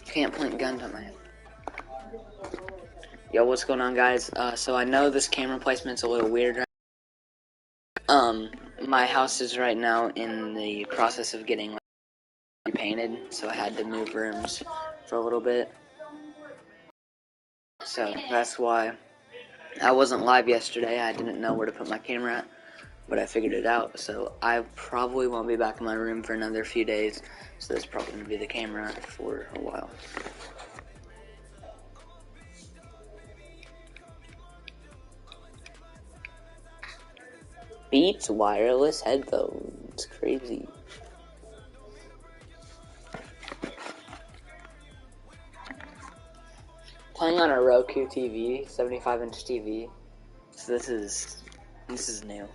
Can't point guns at my head. Yo, what's going on, guys? So I know this camera placement's a little weird right now. My house is right now in the process of getting repainted, so I had to move rooms for a little bit. So that's why I wasn't live yesterday. I didn't know where to put my camera at, but I figured it out. So I probably won't be back in my room for another few days, so that's probably going to be the camera for a while. Beats wireless headphones. Crazy. Playing on a Roku TV, 75-inch TV. So this is new.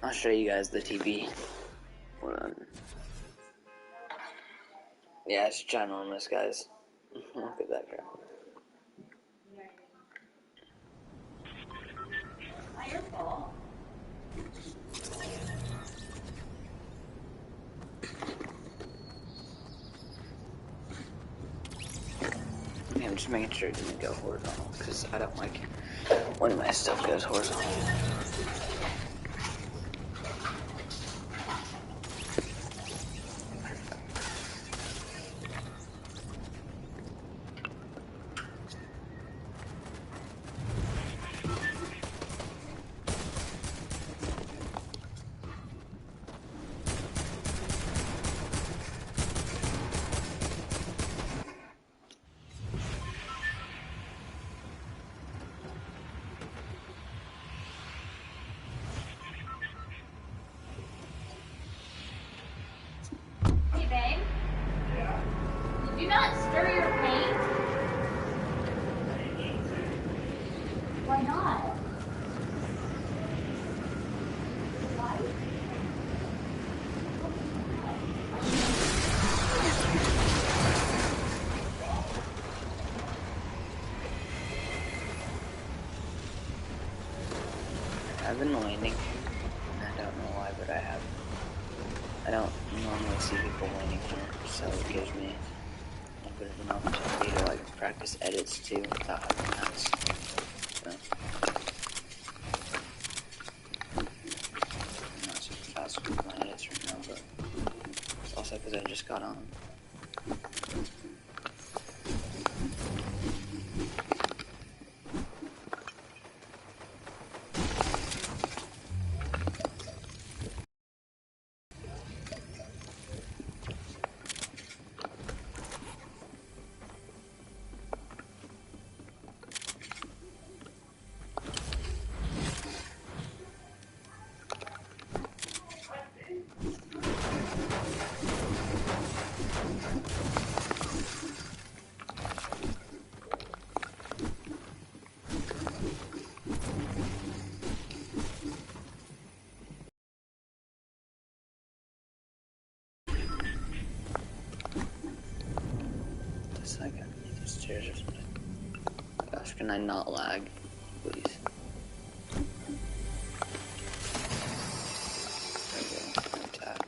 I'll show you guys the TV. Hold on. Yeah, it's ginormous, guys. Look at that crap. Not your fault. Okay, I'm just making sure it didn't go horizontal, because I don't like when my stuff goes horizontal. Hey, babe. Yeah. Did you not stir your paint? Why not? Why? I've been landing. I don't know why, but I have. I don't normally see people landing here, so it gives me a bit of an opportunity to like practice edits too without having mouse. So I'm not super fast with my edits right now, but it's also because I just got on. Second, these chairs are something. Gosh, can I not lag, please? There we go. Attack.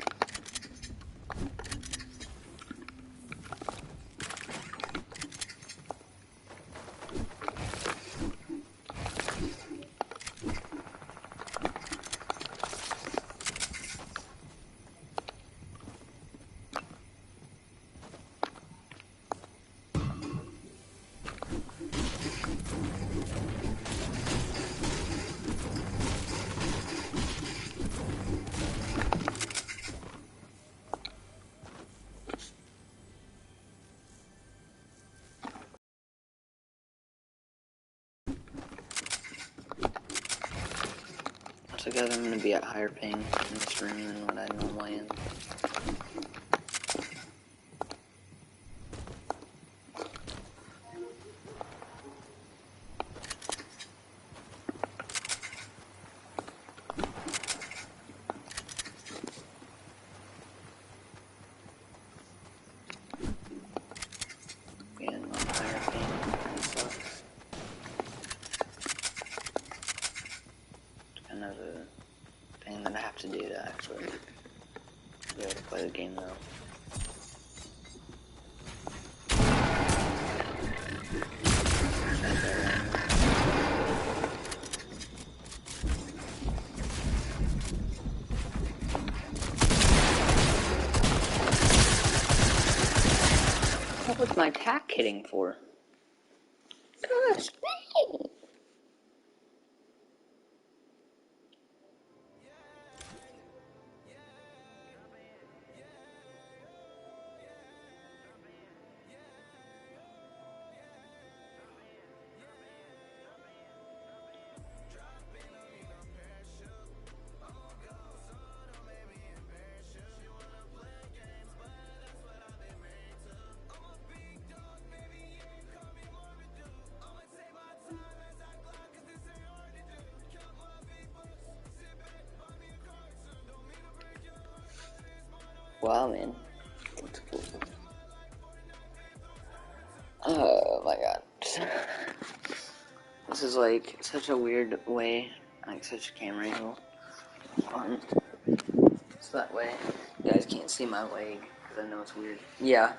So guys, I'm going to be at higher ping in this room than what I normally am. Being on higher ping sucks. It's kind of a thing that I have to do to actually able to play the game though. What was my attack hitting for? Gosh, dang. Wow, man. That's cool. Oh my god. This is like such a weird way, like such a camera angle. It's that way. You guys can't see my leg, because I know it's weird. Yeah.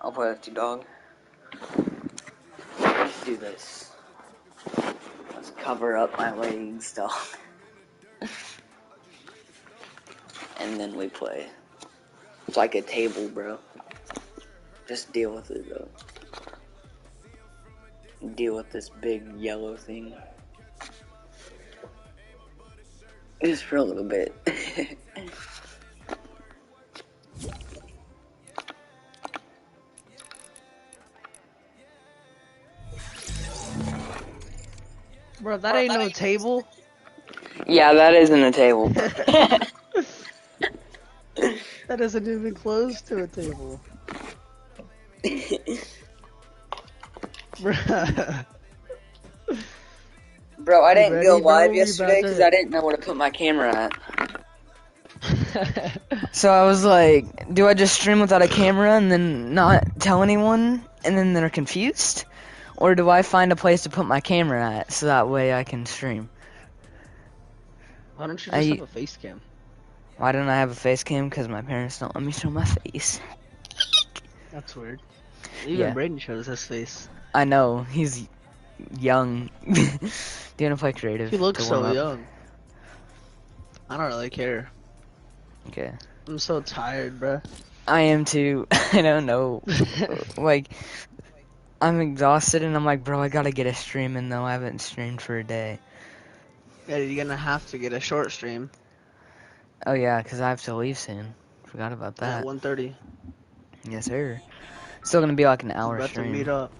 I'll play with you, dog. Let's do this. Let's cover up my legs, dog. And then we play. It's like a table, bro. Just deal with it, though. Deal with this big yellow thing. Just for a little bit. Bro, that ain't no table. Yeah, that isn't a table. That isn't even close to a table. Bruh. Bro, I didn't ready, go bro? live We yesterday about because to- I didn't know where to put my camera at. So I was like, do I just stream without a camera and then not tell anyone and then they're confused? Or do I find a place to put my camera at so that way I can stream? Why don't you just I- have a face cam? Why don't I have a face cam? Because my parents don't let me show my face. That's weird. Even Yeah. Brayden shows his face. I know, he's young. Do you want to play creative? He looks to warm so up? young. I don't really care. Okay. I'm so tired, bruh. I am too. I don't know. Like, I'm exhausted and I'm like, bro, I gotta get a stream in though. I haven't streamed for a day. Yeah, you're gonna have to get a short stream Oh yeah, 'cause I have to leave soon. Forgot about at that. 1:30. Yes, sir. Still gonna be like an hour We're about to stream. meet up.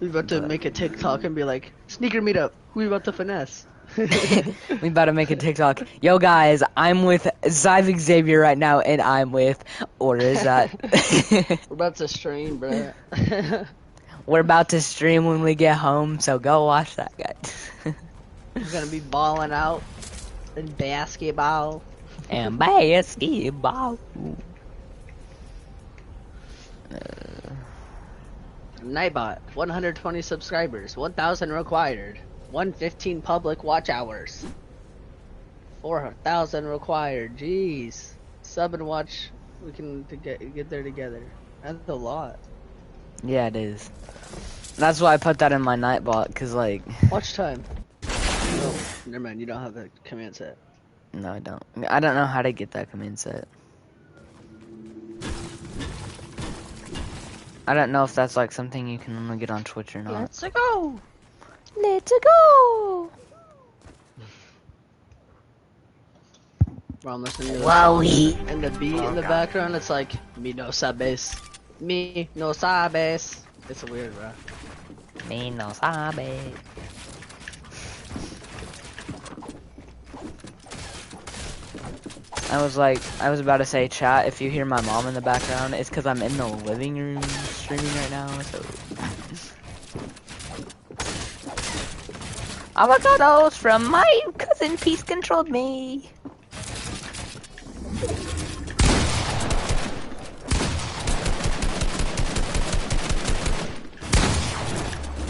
We're about to But- make a TikTok and be like, sneaker meetup. Who we about to finesse? We about to make a TikTok. Yo guys, I'm with Zyvic Xavier right now, and I'm with, or is that? We're about to stream, bruh. We're about to stream when we get home, so go watch that, guys. We're gonna be balling out in basketball. And basketball. Nightbot, 120 subscribers, 1,000 required, 115 public watch hours, 4,000 required. Jeez, sub and watch. We can get there together. That's a lot. Yeah, it is. That's why I put that in my Nightbot, 'cause like, Watch time. Oh, never mind. You don't have the command set. no, I don't. I don't know how to get that command set. I don't know if that's like something you can only get on Twitch or not. Let's go. Let's go. Bro, I'm listening to Wowie. and the beat in the background. It's like me no sabes, me no sabes. It's weird, bro. Me no sabe. I was about to say, chat, if you hear my mom in the background, it's because I'm in the living room streaming right now, so. Avocados from my cousin Peace controlled me.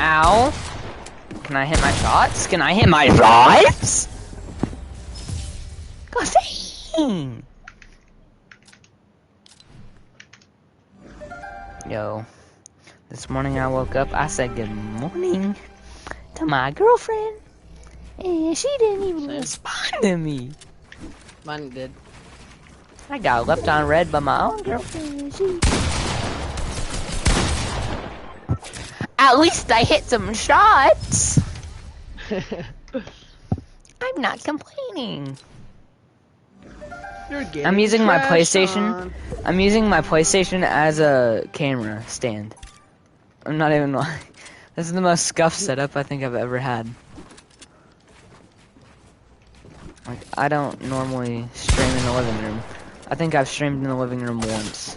Ow. Can I hit my shots? Can I hit my shots? God dang. Yo, this morning I woke up, I said good morning to my girlfriend, and she didn't even Same. respond to me. Mine did. I got left on red by my own girlfriend, and she... At least I hit some shots. I'm not complaining. You're getting I'm using my trash PlayStation. on. I'm using my PlayStation as a camera stand. I'm not even lying. This is the most scuffed setup I think I've ever had. Like, I don't normally stream in the living room. I think I've streamed in the living room once.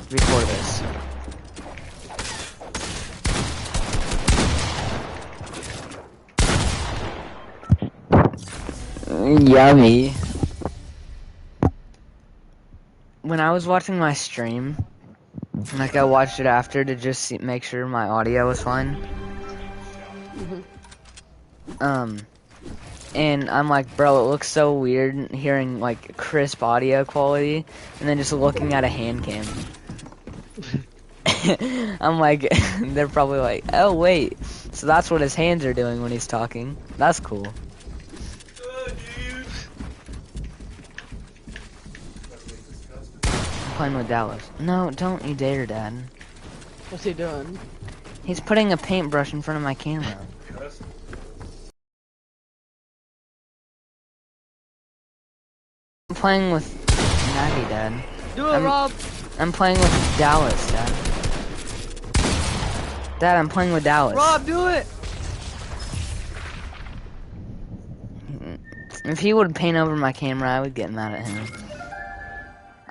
Before this. Yummy. When I was watching my stream, like I watched it after to just make sure my audio was fine. And I'm like, bro, it looks so weird hearing like crisp audio quality, and then just looking at a hand cam. I'm like, they're probably like, oh wait, so that's what his hands are doing when he's talking. That's cool. I'm playing with Dallas. No, don't you dare, Dad. What's he doing? He's putting a paintbrush in front of my camera. I'm playing with Maggie, Dad. Do it, Rob. I'm playing with Dallas, Dad. Dad, I'm playing with Dallas. Rob, do it. If he would paint over my camera, I would get mad at him.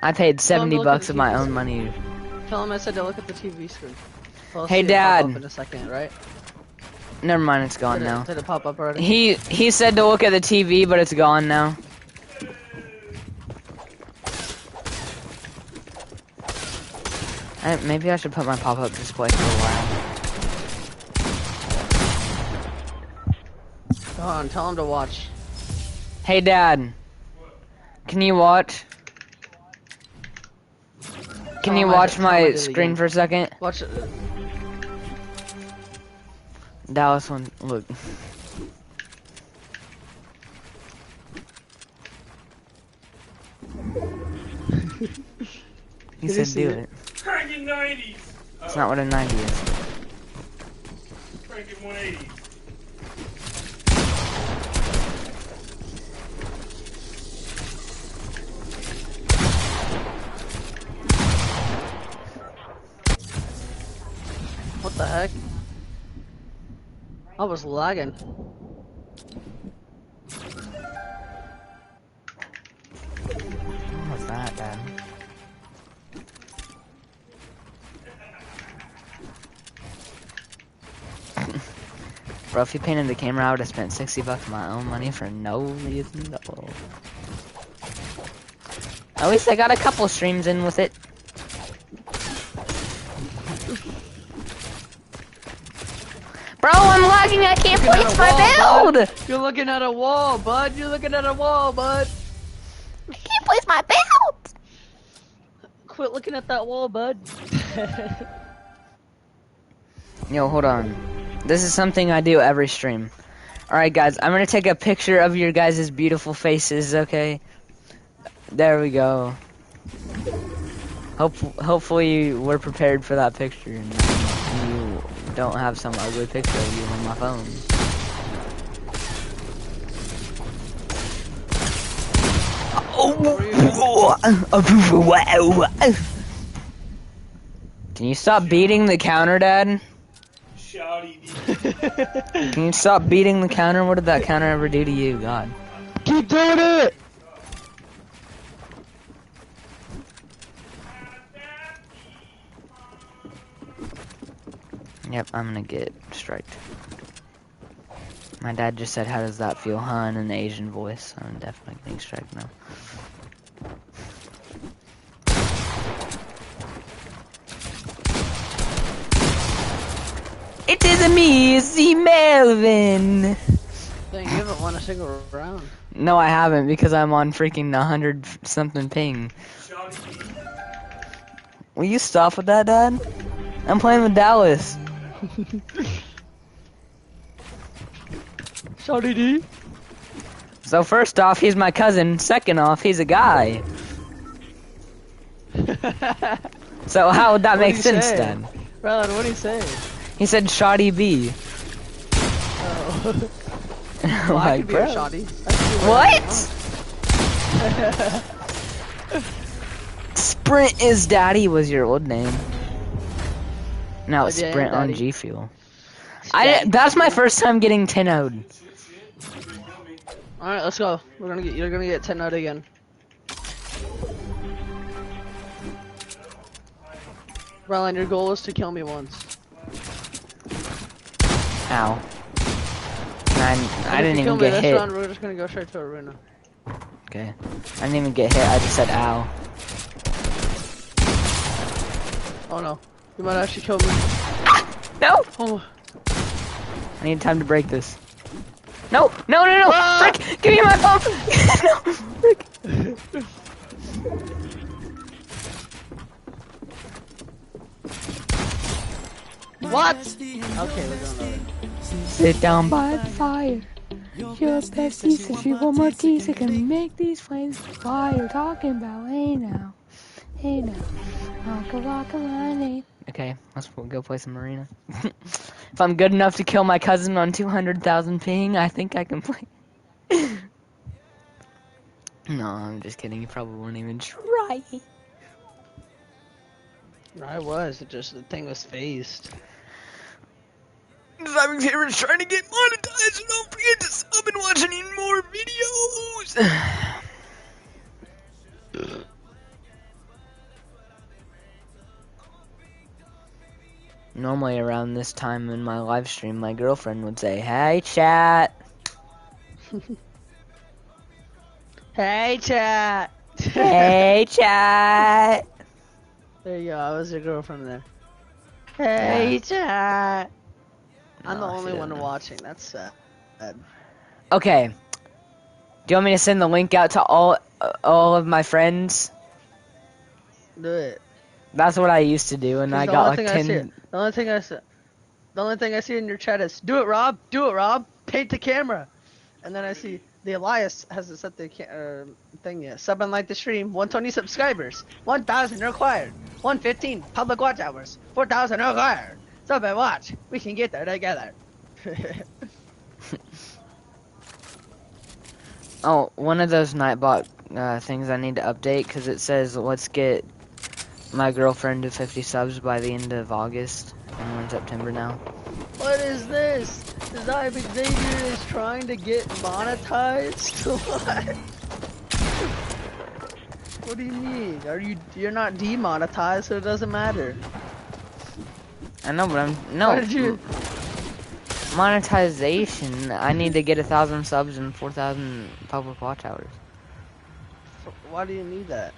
I paid Tell him to $70 look at the of my TV own screen. money. Tell him I said to look at the TV screen. I'll Hey, see it pop Dad. up in a second, right? Never mind, it's gone now. Did it pop up already? He said to look at the TV, but it's gone now. Maybe I should put my pop-up display for a while. Go on, tell him to watch. Hey, Dad. Can you watch? Can you watch my screen for a second? Watch it. Dallas one, look. He Did said see do it? it. Cranking 90s. It's not what a 90 is. Cranking 180s. What the heck? I was lagging. What was that, Dad? Bro, if you painted the camera, I would have spent $60 of my own money for no reason at all. At least I got a couple streams in with it. Bro, I'm lagging, I can't Looking at place a my wall, build! bud. You're looking at a wall, bud. You're looking at a wall, bud. I can't place my build! Quit looking at that wall, bud. Yo, hold on. This is something I do every stream. Alright, guys, I'm gonna take a picture of your guys' beautiful faces, okay? There we go. Hopefully you were prepared for that picture and you don't have some ugly picture of you on my phone. Can you stop beating the counter, Dad? Shouty. Can you stop beating the counter? What did that counter ever do to you, God? Keep doing it. Yep, I'm gonna get striked. My dad just said, how does that feel, huh, in an Asian voice. I'm definitely getting striked now. It is me, Z Melvin! Dang, you haven't won a single round. No, I haven't, because I'm on freaking 100 something ping. Shouty. Will you stop with that, Dad? I'm playing with Dallas. Shawty D. So first off, he's my cousin. Second off, he's a guy. So how would that What'd make he sense say? then? Rylan, what'd he say? He said Shoddy B. Oh. I'm Well, I like, could be bro. a shawty. I could be whatever What? Sprint is Daddy was your old name. Now it's Yeah, Sprint on Daddy. G Fuel. That's my first time getting 10 0'd. Alright, let's go. You're gonna get 10 out again. Rylan, your goal is to kill me once. Ow. And I And didn't if you kill even me get this hit. round, we're just gonna go straight to arena. Okay. I didn't even get hit, I just said ow. Oh no. You might actually kill me. No! Oh. I need time to break this. No! No, no, no! Ah! Frick! Give me my phone! No! Frick! What? Okay, we're going Sit down by the fire. Your bestie says she want more keys. I can make these flames fire. Talking about hey now. Hey now. Waka waka line. Okay, let's go play some arena. If I'm good enough to kill my cousin on 200,000 ping, I think I can play. No, I'm just kidding. You probably won't even try. I was, the thing was phased. I'm here trying to get monetized, so don't forget to sub and watch any more videos. Normally around this time in my live stream, my girlfriend would say, "Hey, chat." Hey, chat! Hey, chat. There you go, I was your girlfriend there. Hey, chat! I'm the No, she only one doesn't. watching, that's sad. Okay. Do you want me to send the link out to all of my friends? Do it. That's what I used to do, and 'Cause I the got only like thing 10. The only thing I see in your chat is, do it, Rob! Do it, Rob! Paint the camera! And then I see the Elias hasn't set the thing yet. Sub and like the stream. 120 subscribers. 1,000 required. 115 public watch hours. 4,000 required. Sub and watch. We can get there together. Oh, one of those Nightbot things I need to update because it says let's get my girlfriend to 50 subs by the end of August, and we're in September now. What is this? Zybe Xavier is trying to get monetized? What? What do you mean? You're not demonetized, so it doesn't matter. I know, but Why did you? monetization. I need to get 1,000 subs and 4,000 public watch hours. Why do you need that?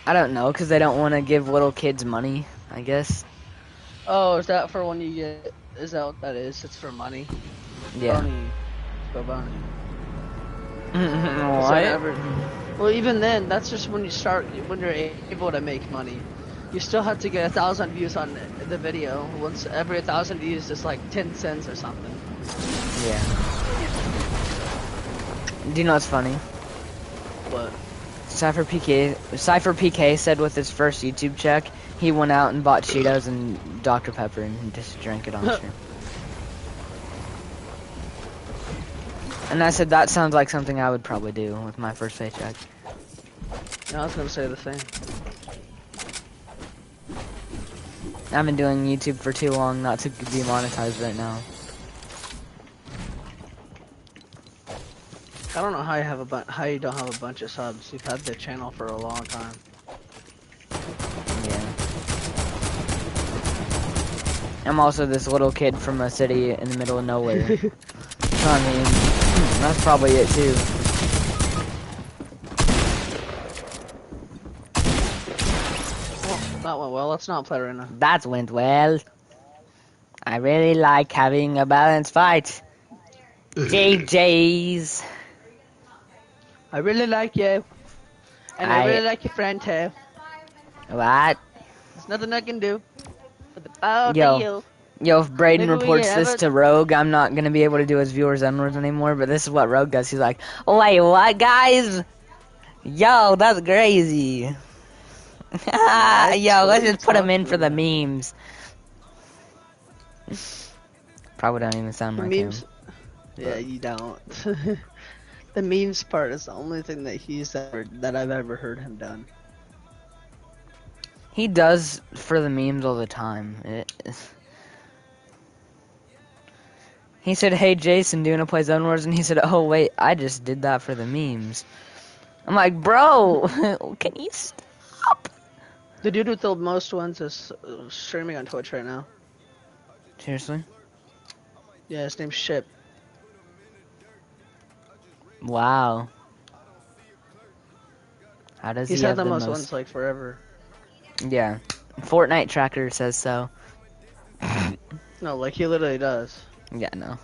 I don't know, because they don't want to give little kids money, I guess. Oh, is that for when you get? Is that what that is? It's for money. Yeah. Bunny. Go bunny. What? Well, even then, that's just when when you're able to make money. You still have to get 1,000 views on the video. Once every 1,000 views is like 10 cents or something. Yeah. Do you know what's funny? What? Cypher PK said with his first YouTube check, he went out and bought Cheetos and Dr. Pepper and just drank it on stream. And I said that sounds like something I would probably do with my first paycheck. Yeah, I was gonna say the same. I've been doing YouTube for too long not to be monetized right now. I don't know how you have how you don't have a bunch of subs. You've had the channel for a long time. Yeah. I'm also this little kid from a city in the middle of nowhere. So I mean, that's probably it too. Well, that went well. Let's not play right now. That went well. I really like having a balanced fight. JJ's. I really like you. And I I- really like your friend too. What? There's nothing I can do. But the power to Yo. you. Yo, if Braden Maybe we reports can this have to Rogue, I'm not gonna be able to do his viewers N-words anymore, but this is what Rogue does. He's like, wait, what, guys? Yo, that's crazy. I Yo, let's totally just put him talk in to for the him. memes. Probably don't even sound The like him. memes. Yeah, But you don't. The memes part is the only thing that I've ever heard him done. he does for the memes all the time. He said, hey, Jason, do you want to play Zone Wars? And he said, oh, wait, I just did that for the memes. I'm like, bro, can you stop? The dude with the most ones is streaming on Twitch right now. Seriously? Yeah, his name's Ship. Wow. How does He's he had have the the most most? ones like forever. Yeah. Fortnite Tracker says so. No, like he literally does. Yeah, no.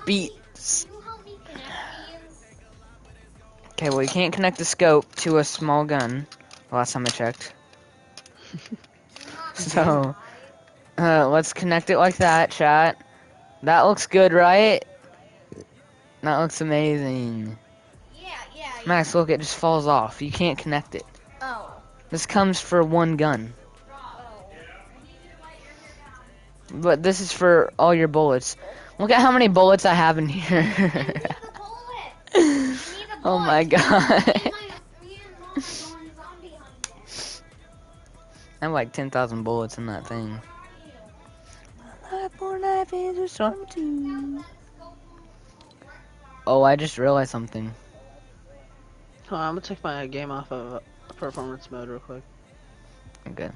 Beats. Can you help me connect these? Okay, well, you can't connect the scope to a small gun. Last time I checked. So, let's connect it like that, chat. That looks good, right? That looks amazing. Yeah. Max, look, it just falls off. You can't connect it. Oh. This comes for one gun. But this is for all your bullets. Look at how many bullets I have in here. Oh my god. I have like 10,000 bullets in that thing. Oh, I just realized something. Hold on, I'm gonna take my game off of performance mode real quick. Okay.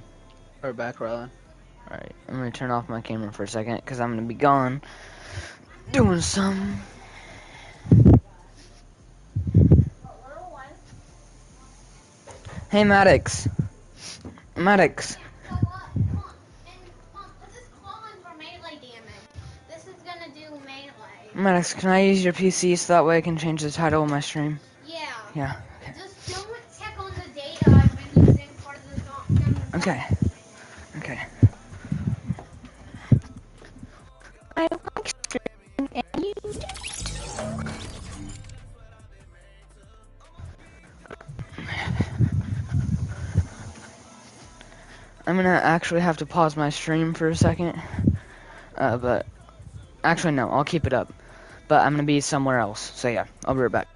Or back rolling. Alright, I'm gonna turn off my camera for a second because I'm gonna be gone doing some. Hey, Maddox. Maddox. Maddox, can I use your PC so that way I can change the title of my stream? Yeah. Yeah. Okay. Just don't check on the data I've been using for the Okay. Okay. I like streaming and you I'm gonna actually have to pause my stream for a second. But actually no, I'll keep it up. But I'm gonna be somewhere else. So yeah, I'll be right back.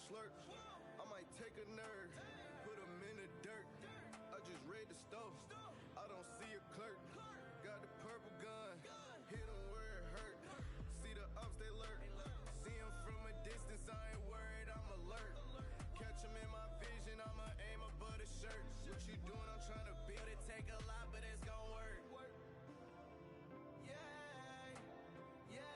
slurp. I might take a nerd, put him in the dirt. I just read the stove, I don't see a clerk. Got the purple gun, hit him where it hurt. See the ups, they lurk. See him from a distance, I ain't worried, I'm alert. Catch him in my vision, I'ma aim above the shirt. What you doing, I'm trying to build it. Take a lot, but it's gon' work. Yeah, yeah.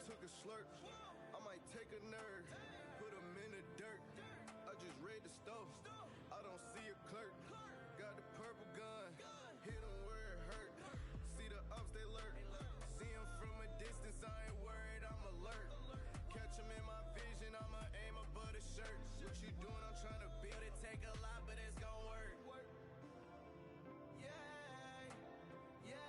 Took a slurp, I might take a nerd, put him in the dirt. I just read the stove, I don't see a clerk. Got the purple gun, hit him where it hurt. See the ups, they lurk. See him from a distance, I ain't worried, I'm alert. Catch him in my vision, I'ma aim above the shirt. What you doing, I'm trying to build it. Take a lot, but it's gon' work. Yeah, yeah.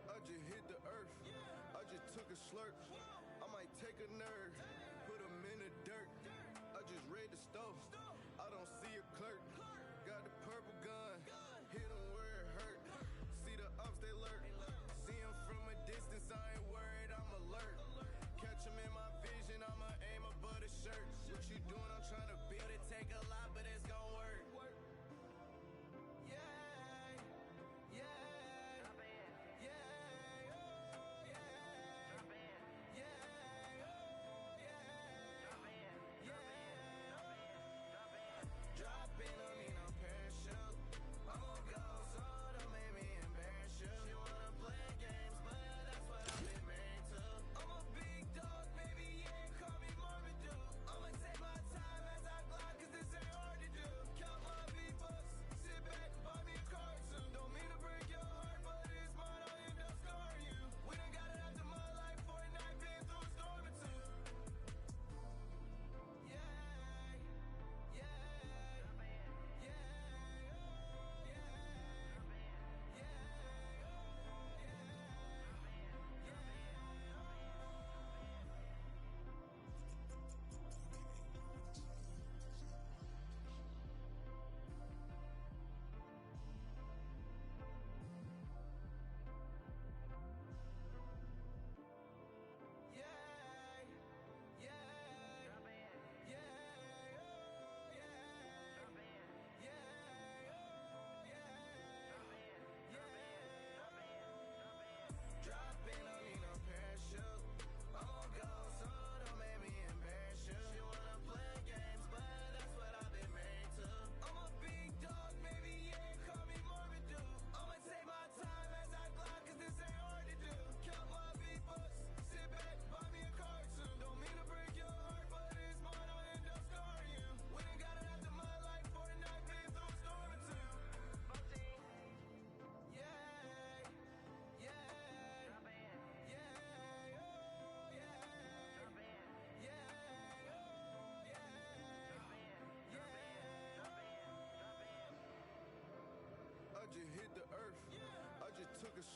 I just hit the earth. I just took a slurp. I might take a nerd, put him in the dirt. I just read the stove. I don't see a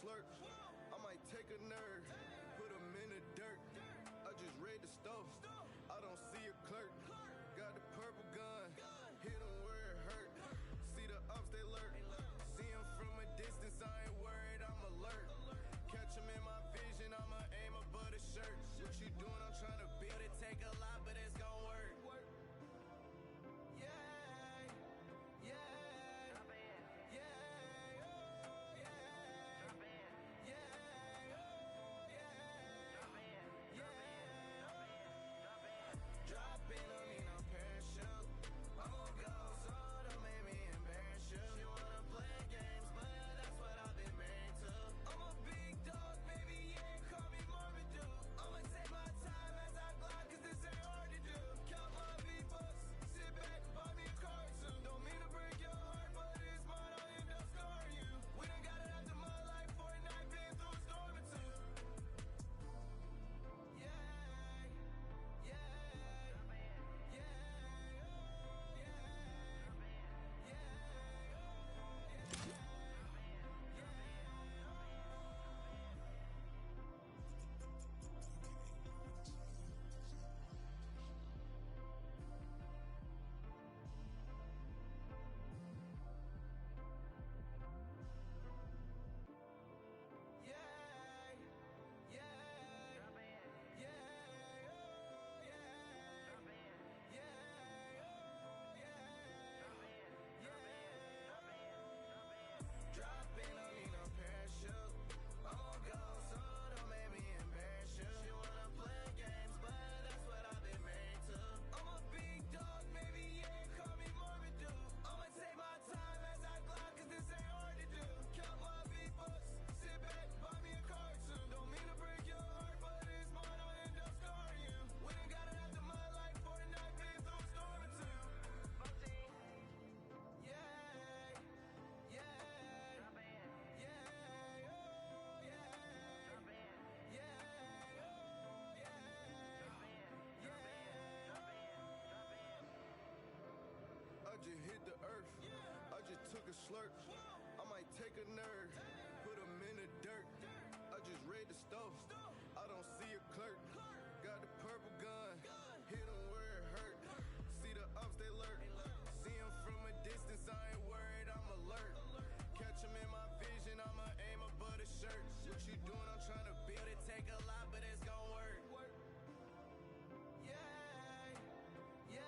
slurp. I might take a nerd, put him in the dirt. I just read the stuff, I don't see a clerk. Got the purple gun, hit him where it hurt. See the ups, they lurk. See him from a distance, I ain't worried, I'm alert. Catch him in my vision, I'ma aim above the shirt. What you doing, I'm trying to build it. Take a lot, but it's gon' work. Yeah, yeah. I just hit the earth, I just took a slurp. I might take a nerd, put him in the dirt. I just read the stuff, I don't see a clerk. Got the purple gun, hit him where it hurt. See the ups, they lurk. See him from a distance, I ain't worried, I'm alert. Catch him in my vision, I'ma aim above the shirt. What you doing, I'm trying to build it. Take a lot, but it's gon' work. Yeah, yeah.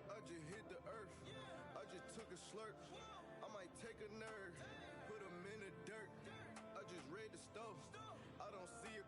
I just hit the earth, I just took a slurp. I might take a nerd, put him in the dirt. I just read the stuff, I don't see a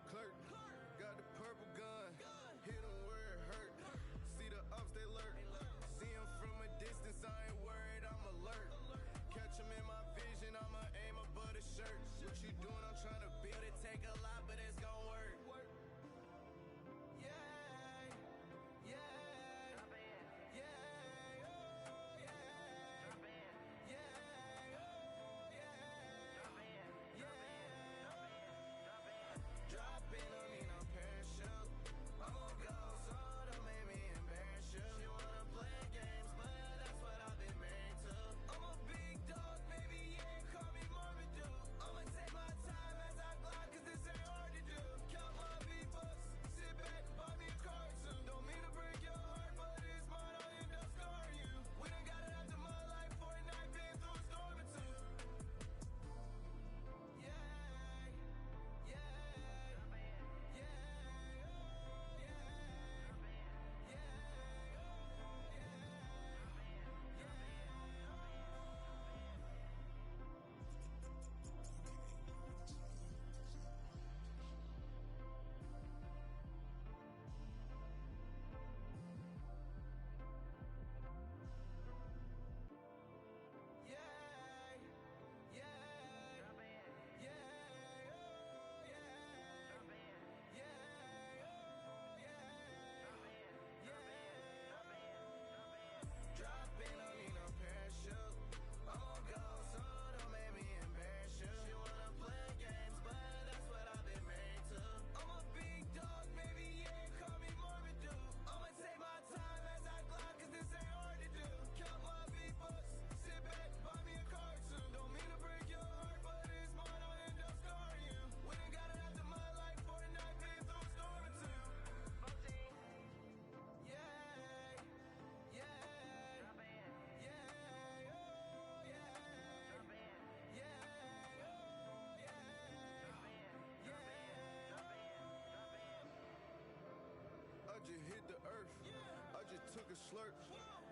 slurp.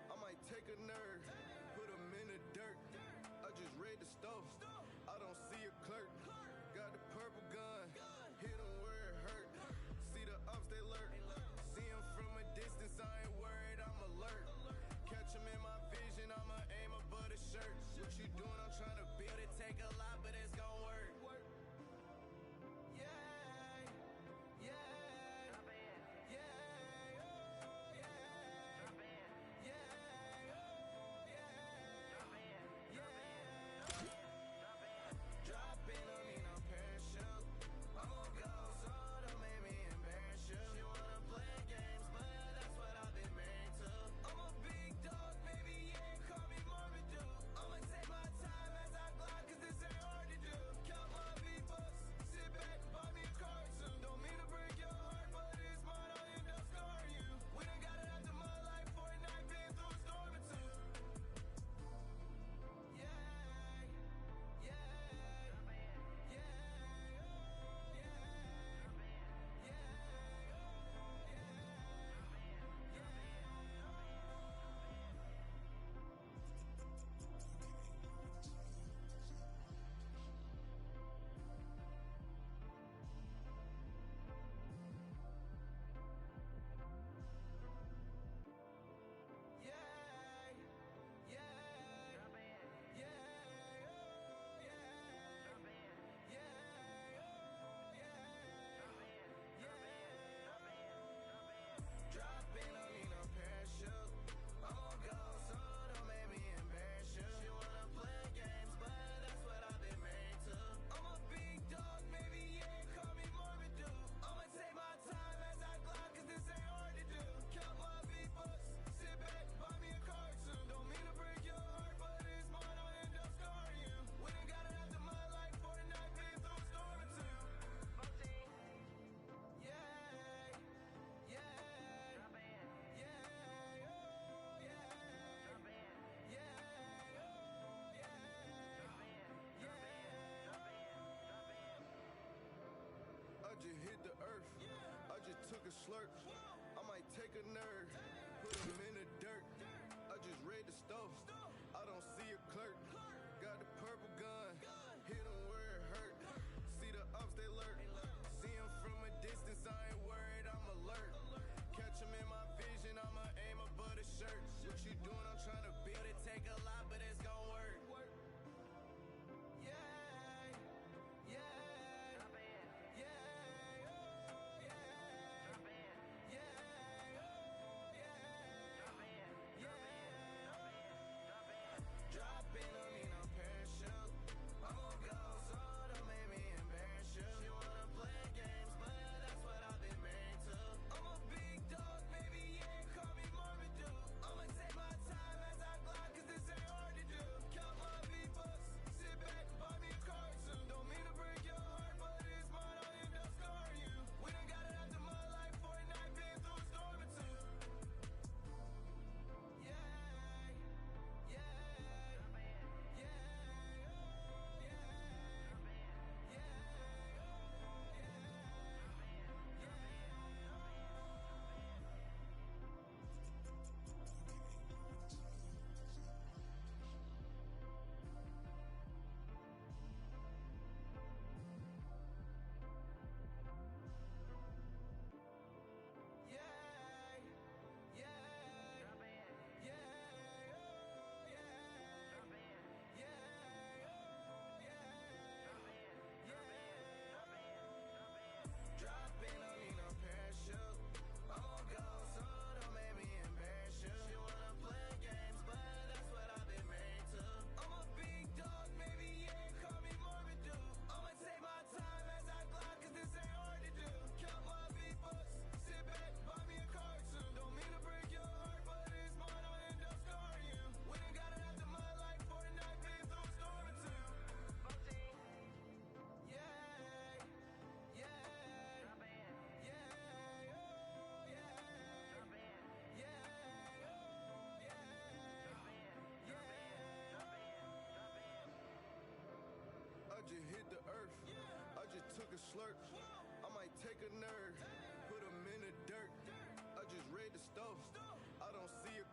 I might take a nerd, put him in the dirt. I just read the stuff, I don't see a clerk. Got the purple gun, hit him where it hurt. See the ups, they lurk. See him from a distance, I ain't worried, I'm alert. Catch him in my vision, I'ma aim above the shirt. What you doing, I'm trying to build it. Take a lot, but it's gon' work. Yeah, yeah, yeah, oh, yeah, yeah, oh, yeah. Drop in, I mean, I'm parachute. I'm gon' go, so don't make me embarrass you. She wanna play games, but that's what I've been married to. I'm a big dog, baby, yeah, call me Marmaduke. I'ma take my time as I glide, cause this ain't hard to do. Count my V-bucks, sit back, buy me a car soon. Don't mean to break your heart, but it's mine, I'll end up scarring you. We done got it after my life for a night, been through a storm or two. Yeah, yeah, yeah, oh, yeah, yeah, oh, yeah, yeah, yeah, oh, yeah, yeah. Drop in, I mean, I'm parachute. I'm gon' go, so don't make me embarrass you. She wanna play games, but that's what I've been married to. I'm a big dog, maybe, yeah, call me Marmaduke. I'ma take my time as I glide, cause this ain't hard to do. Count my V-bucks, sit back, buy me a car soon. Don't mean to break your heart, but it's mine, I'll end up scarring you. We done got it after my life for the night, been through a storm or two. Yeah, yeah, yeah, oh, yeah, yeah, oh, yeah. I just hit the earth, I just took a slurp. I might take a nerd, put him in the dirt. I just read the stuff, I don't see a clerk. Got the purple gun, hit him where it hurt. See the ups, they lurk. See him from a distance, I ain't worried, I'm alert. Catch him in my vision, I'ma aim above the shirt. What you doing, I'm trying to build it. Take a lot, but it's gon' work. Yeah, yeah, yeah, oh, yeah, yeah, oh, yeah. Drop in, I mean, I'm parachute. I'm gon' go, so don't make me embarrass you. She wanna play games, but that's what I've been married to. I'm a big dog, baby, yeah, call me Marmaduke. I'ma take my time as I glide, cause this ain't hard to do. Count my V-bucks, sit back, buy me a car soon. Don't mean to break your heart, but it's mine, I'll end up scarring you. We done got it after my life for a night, been through a storm or two. Yeah, yeah, yeah, oh, yeah, Drop in, I mean, I'm parachute. I'm gon' go, so don't make me embarrass you. She wanna play games, but that's what I've been married to. I'm a big dog, maybe, yeah, call me Marmaduke. I'ma take my time as I glide, cause this ain't hard to do. Count my V-bucks, sit back, buy me a car soon. Don't mean to break your heart, but it's mine, I'll end up scarring you. We done got it after my life for the night, been through a storm or two. Yeah, yeah, yeah, oh, yeah, yeah, oh, yeah. I just hit the earth, I just took a slurp. I might take a nerd, put him in the dirt. I just read the stuff, I don't see a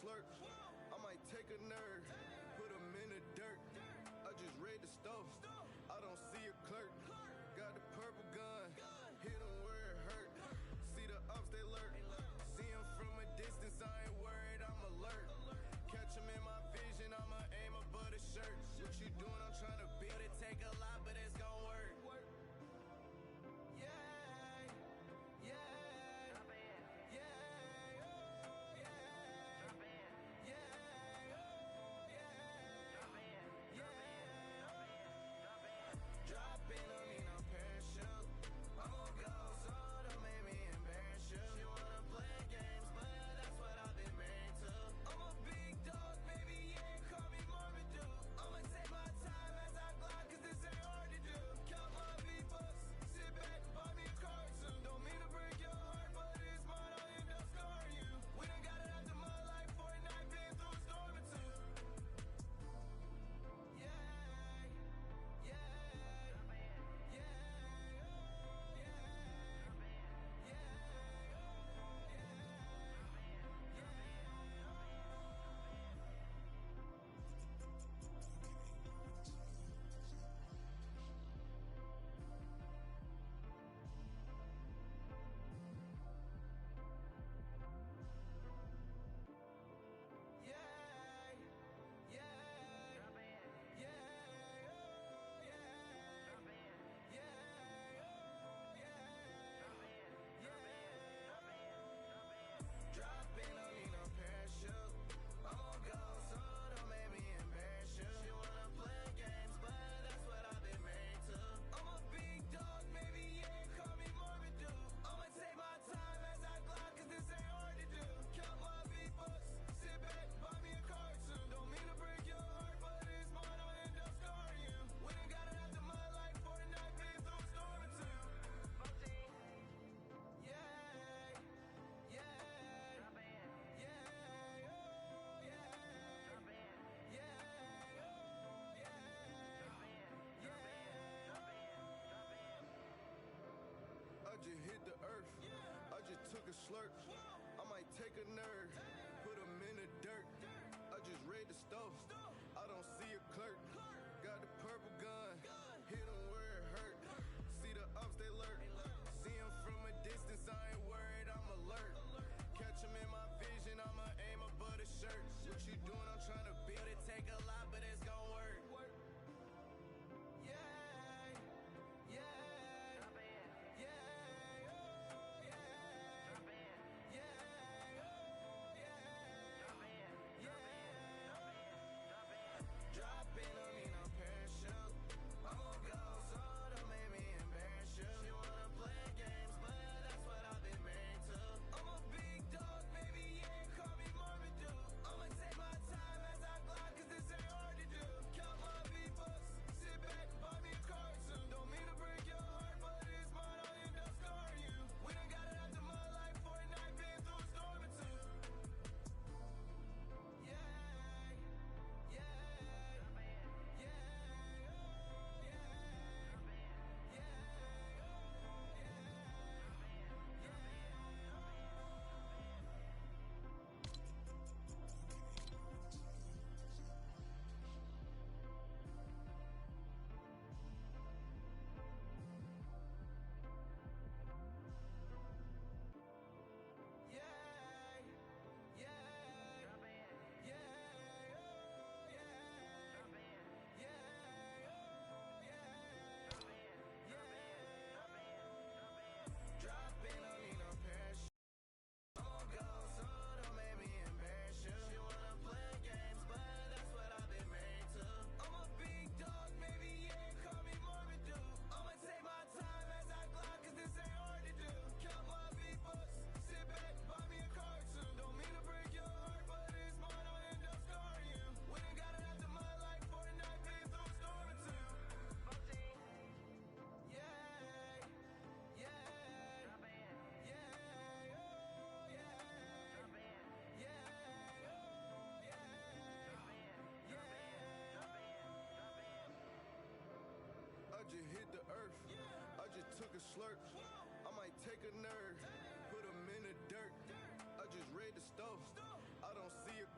slurp. I might take a nerd, put him in the dirt. I just read the stove. I don't see a clerk. Got the purple gun, hit him where it hurt. See the ups, they lurk. See him from a distance, I ain't worried, I'm alert. Catch him in my vision, I'ma aim above the shirt. What you doing? I'm trying to build it, take a lot, but it's gon' work. Yeah, yeah, yeah, oh, yeah, yeah, oh, yeah, yeah. Drop in, I mean I'm parachute. I'm gon' go, so don't make me embarrass you. She wanna play games, but that's what I've been married to. I'm a big dog, baby, yeah, call me Marmaduke. I'ma take my time as I glide, cause this ain't hard to do. Count my V-bucks, sit back, buy me a car soon. Don't mean to break your heart, but it's mine, I'll end up scarring you. We done got it after my life for a night, been through a storm or two. Yeah, yeah, yeah, oh, yeah, yeah, drop in, I mean I'm parachute. I'm gon' go, so don't make me embarrass you. She wanna play games, but that's what I've been married to. I'm a big dog, maybe, yeah, call me Marmaduke. I'ma take my time as I glide, cause this ain't hard to do. Count my V-bucks, sit back, buy me a car soon. Don't mean to break your heart, but it's mine, I'll end up scarring you. We done got it after my life for a night, been through a storm or two. Yeah, yeah, yeah, oh, yeah, yeah, oh, yeah. I just hit the earth, I just took a slurp. I might take a nerd, put him in the dirt. I just read the stove, I don't see a clerk. Got the purple gun, hit him where it hurt. See the ups, they lurk. See him from a distance, I ain't worried, I'm alert. Catch him in my vision, I'ma aim above the shirt. What you doing? I'm trying to build it, take a lot, but it's gon' work. Yeah, yeah, yeah, oh, yeah, yeah, oh, yeah, yeah. Drop in, I mean I'm parachute. I'm gon' go, so don't make me embarrass you. She wanna play games, but that's what I've been married to. I'm a big dog, baby, yeah, call me Marmaduke. I'ma take my time as I glide, cause this ain't hard to do. Count my V-bucks, sit back, buy me a car soon. Don't mean to break your heart, but it's mine, I'll end up scarring you. We done got it after my life for a night, been through a storm or two. Yeah, yeah, yeah, oh, yeah, drop in, I mean I'm parachute. I'm gon' go, so don't make me embarrass you. She wanna play games, but that's what I've been married to. I'm a big dog, baby, yeah, call me Marmaduke. I'ma take my time as I glide, cause this ain't hard to do. Count my V-bucks, sit back, buy me a car soon. Don't mean to break your heart, but it's mine, I'll end up scarring you. We done got it after my life for a night, been through a storm or two. Yeah, yeah, yeah, oh, yeah, yeah, oh, yeah. I just hit the earth, I just took a slurp. I might take a nerd, put him in the dirt. I just read the stove, I don't see a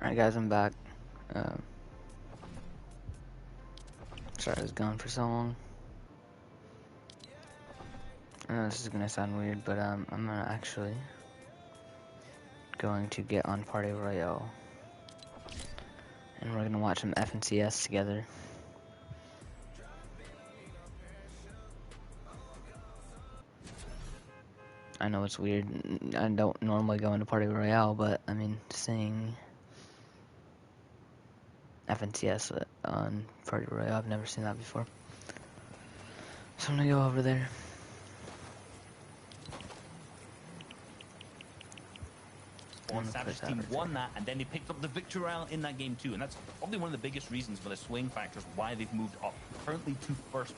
Alright guys, I'm back. Sorry I was gone for so long. I know this is gonna sound weird, but I'm actually going to get on Party Royale. And we're gonna watch some FNCS together. I know it's weird. I don't normally go into Party Royale, but I mean, seeing FNCS on Party Royale, I've never seen that before. So I'm gonna go over there. Savage team won that, and then they picked up the victory royale in that game too, and that's probably one of the biggest reasons for the swing factors why they've moved up currently to first.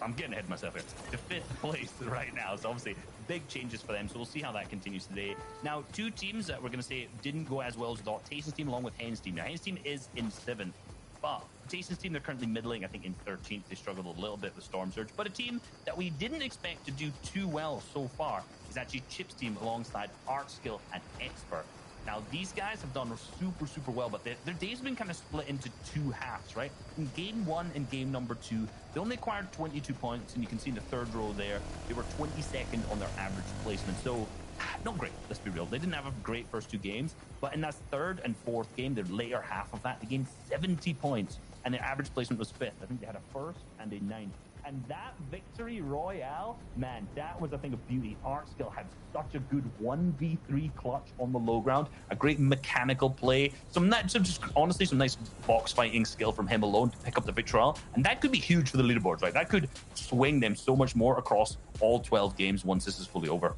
I'm getting ahead of myself here, to 5th place right now. So obviously big changes for them, so we'll see how that continues today. Now, 2 teams that we're going to say didn't go as well as we thought. Tayson's team along with Hen's team. Now Hen's team is in 7th, but Tayson's team, they're currently middling, I think in 13th. They struggled a little bit with Storm Surge, but a team that we didn't expect to do too well so far is actually Chip's team alongside Artskill and Expert. Now, these guys have done super well, but their days have been kind of split into 2 halves, right? In game 1 and game number 2, they only acquired 22 points, and you can see in the 3rd row there, they were 22nd on their average placement. So, not great, let's be real. They didn't have a great first 2 games, but in that 3rd and 4th game, their later half of that, they gained 70 points, and their average placement was 5th. I think they had a 1st and a 9th. And that victory royale, man, that was a thing of beauty. Artskill had such a good 1v3 clutch on the low ground, a great mechanical play, some nice box fighting skill from him alone to pick up the victory royale. And that could be huge for the leaderboards, right? That could swing them so much more across all 12 games once this is fully over.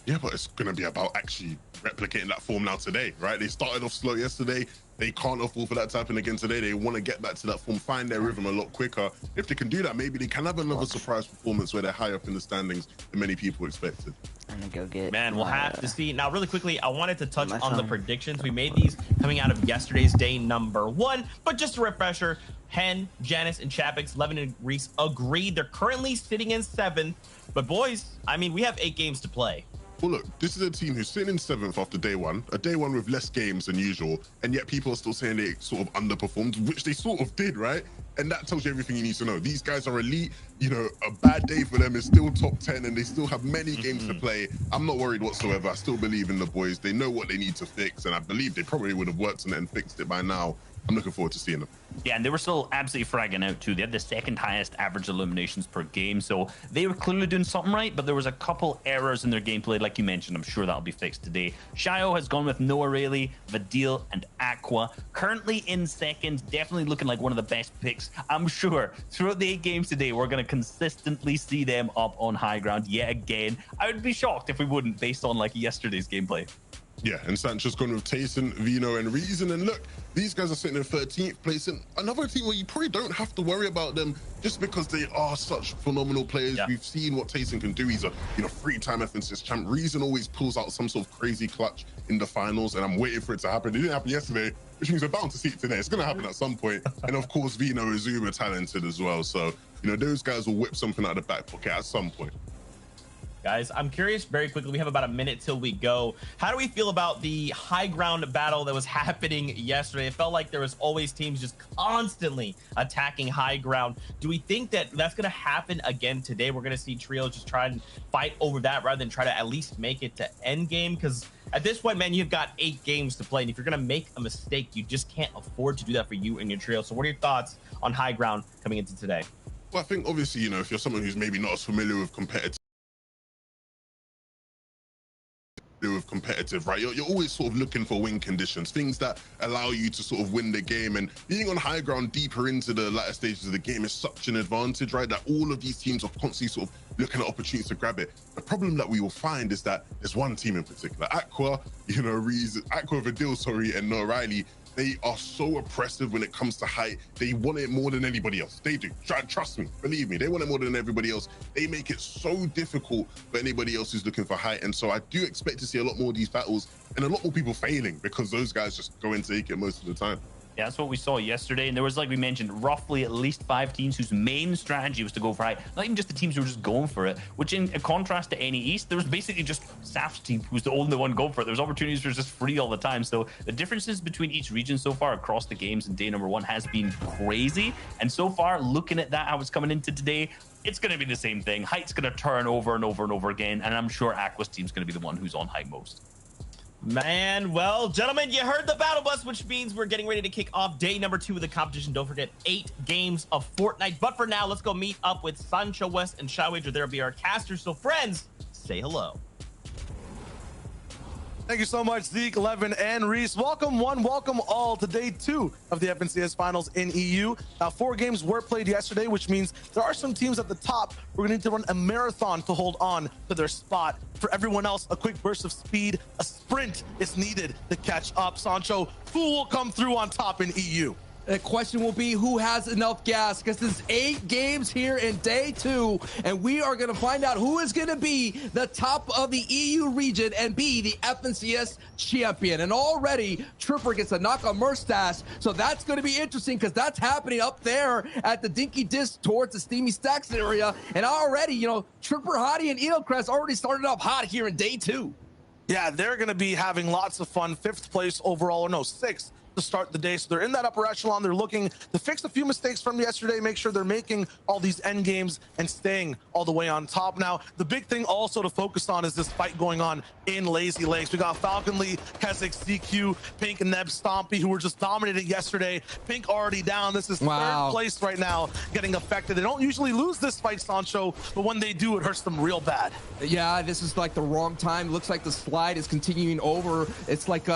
Yeah, but it's going to be about actually replicating that form now today, right? They started off slow yesterday. They can't afford for that to happen again today. They want to get back to that form, find their rhythm a lot quicker. If they can do that, maybe they can have another surprise performance where they're high up in the standings than many people expected. I'm gonna go get. Man, we'll have to see. Now, really quickly, I wanted to touch on the predictions. We made these coming out of yesterday's day number 1, but just a refresher. Hen, Janice, and Chapix, Levin, and Reese agreed. They're currently sitting in 7th. But boys, I mean, we have 8 games to play. Well, look, this is a team who's sitting in 7th after day 1, a day 1 with less games than usual, and yet people are still saying they sort of underperformed, which they sort of did, right? And that tells you everything you need to know. These guys are elite. You know, a bad day for them is still top 10, and they still have many games to play. I'm not worried whatsoever. I still believe in the boys. They know what they need to fix, and I believe they probably would have worked on it and fixed it by now. I'm looking forward to seeing them. Yeah, and they were still absolutely fragging out too. They had the 2nd highest average eliminations per game, so they were clearly doing something right, but there was a couple errors in their gameplay, like you mentioned. I'm sure that'll be fixed today. Shio has gone with Noah Rayleigh, Vadil, and Aqua. Currently in 2nd, definitely looking like one of the best picks. I'm sure throughout the 8 games today, we're going to consistently see them up on high ground yet again. I would be shocked if we wouldn't, based on like yesterday's gameplay. Yeah, and Sancho's gone with Tayson, Vino, and Reason. And look, these guys are sitting in 13th place. And another team where you probably don't have to worry about them just because they are such phenomenal players. Yeah. We've seen what Tayson can do. He's a 3-time FNCS champ. Reason always pulls out some sort of crazy clutch in the finals, and I'm waiting for it to happen. It didn't happen yesterday, which means we're bound to see it today. It's going to happen at some point. And of course, Vino is uber talented as well. So, those guys will whip something out of the back pocket at some point. Guys, I'm curious very quickly. We have about a minute till we go. How do we feel about the high ground battle that was happening yesterday? It felt like there was always teams just constantly attacking high ground. Do we think that that's going to happen again today? We're going to see Trio just try and fight over that rather than try to at least make it to end game? Because at this point, man, you've got 8 games to play. And if you're going to make a mistake, you just can't afford to do that for you and your trio. So what are your thoughts on high ground coming into today? Well, I think obviously, if you're someone who's maybe not as familiar with competitive, right? You're always sort of looking for win conditions, things that allow you to sort of win the game. And being on high ground deeper into the latter stages of the game is such an advantage, right? That all of these teams are constantly sort of looking at opportunities to grab it. The problem that we will find is that there's one team in particular, Aqua, Aqua Vadil, and Noah Rayleigh. They are so oppressive when it comes to height. They want it more than anybody else. They do. Trust me, believe me, they want it more than everybody else. They make it so difficult for anybody else who's looking for height. And so I do expect to see a lot more of these battles and a lot more people failing because those guys just go and take it most of the time. Yeah, that's what we saw yesterday. And there was, like we mentioned, roughly at least 5 teams whose main strategy was to go for high. Not even just the teams who were just going for it, which in contrast to NA East, there was basically just Saf's team who was the only one going for it. There was opportunities for just free all the time. So the differences between each region so far across the games in day number 1 has been crazy. And so far, looking at that, how it's coming into today, it's going to be the same thing. Height's going to turn over and over and over again. And I'm sure Aqua's team's going to be the one who's on high most. Man, well, gentlemen, you heard the battle bus, which means we're getting ready to kick off day number 2 of the competition. Don't forget, 8 games of Fortnite. But for now, let's go meet up with Sancho West and Shywage. There'll be our casters. So, friends, say hello. Thank you so much, Zeke, Levin, and Reese. Welcome one, welcome all to day 2 of the FNCS Finals in EU. Now, 4 games were played yesterday, which means there are some teams at the top. We're going to need to run a marathon to hold on to their spot. For everyone else, a quick burst of speed, a sprint is needed to catch up. Sancho, who will come through on top in EU? The question will be who has enough gas, because there's 8 games here in day 2, and we are going to find out who is going to be the top of the EU region and be the FNCS champion. And already Tripper gets a knock on Murstache, so that's going to be interesting because that's happening up there at the Dinky Disc towards the Steamy Stacks area. And already, you know, Tripper, Hottie, and Edelcrest already started off hot here in day 2. Yeah, they're going to be having lots of fun. 5th place overall, or no, 6th. To start the day. So they're in that upper echelon. They're looking to fix a few mistakes from yesterday, make sure they're making all these end games and staying all the way on top. Now, the big thing also to focus on is this fight going on in Lazy Lakes. We got Falcon Lee, Keswick, CQ, Pink, and Neb Stompy, who were just dominating yesterday. Pink already down. This is 3rd place right now, getting affected. They don't usually lose this fight, Sancho, but when they do, it hurts them real bad. Yeah, this is like the wrong time. Looks like the slide is continuing over. It's like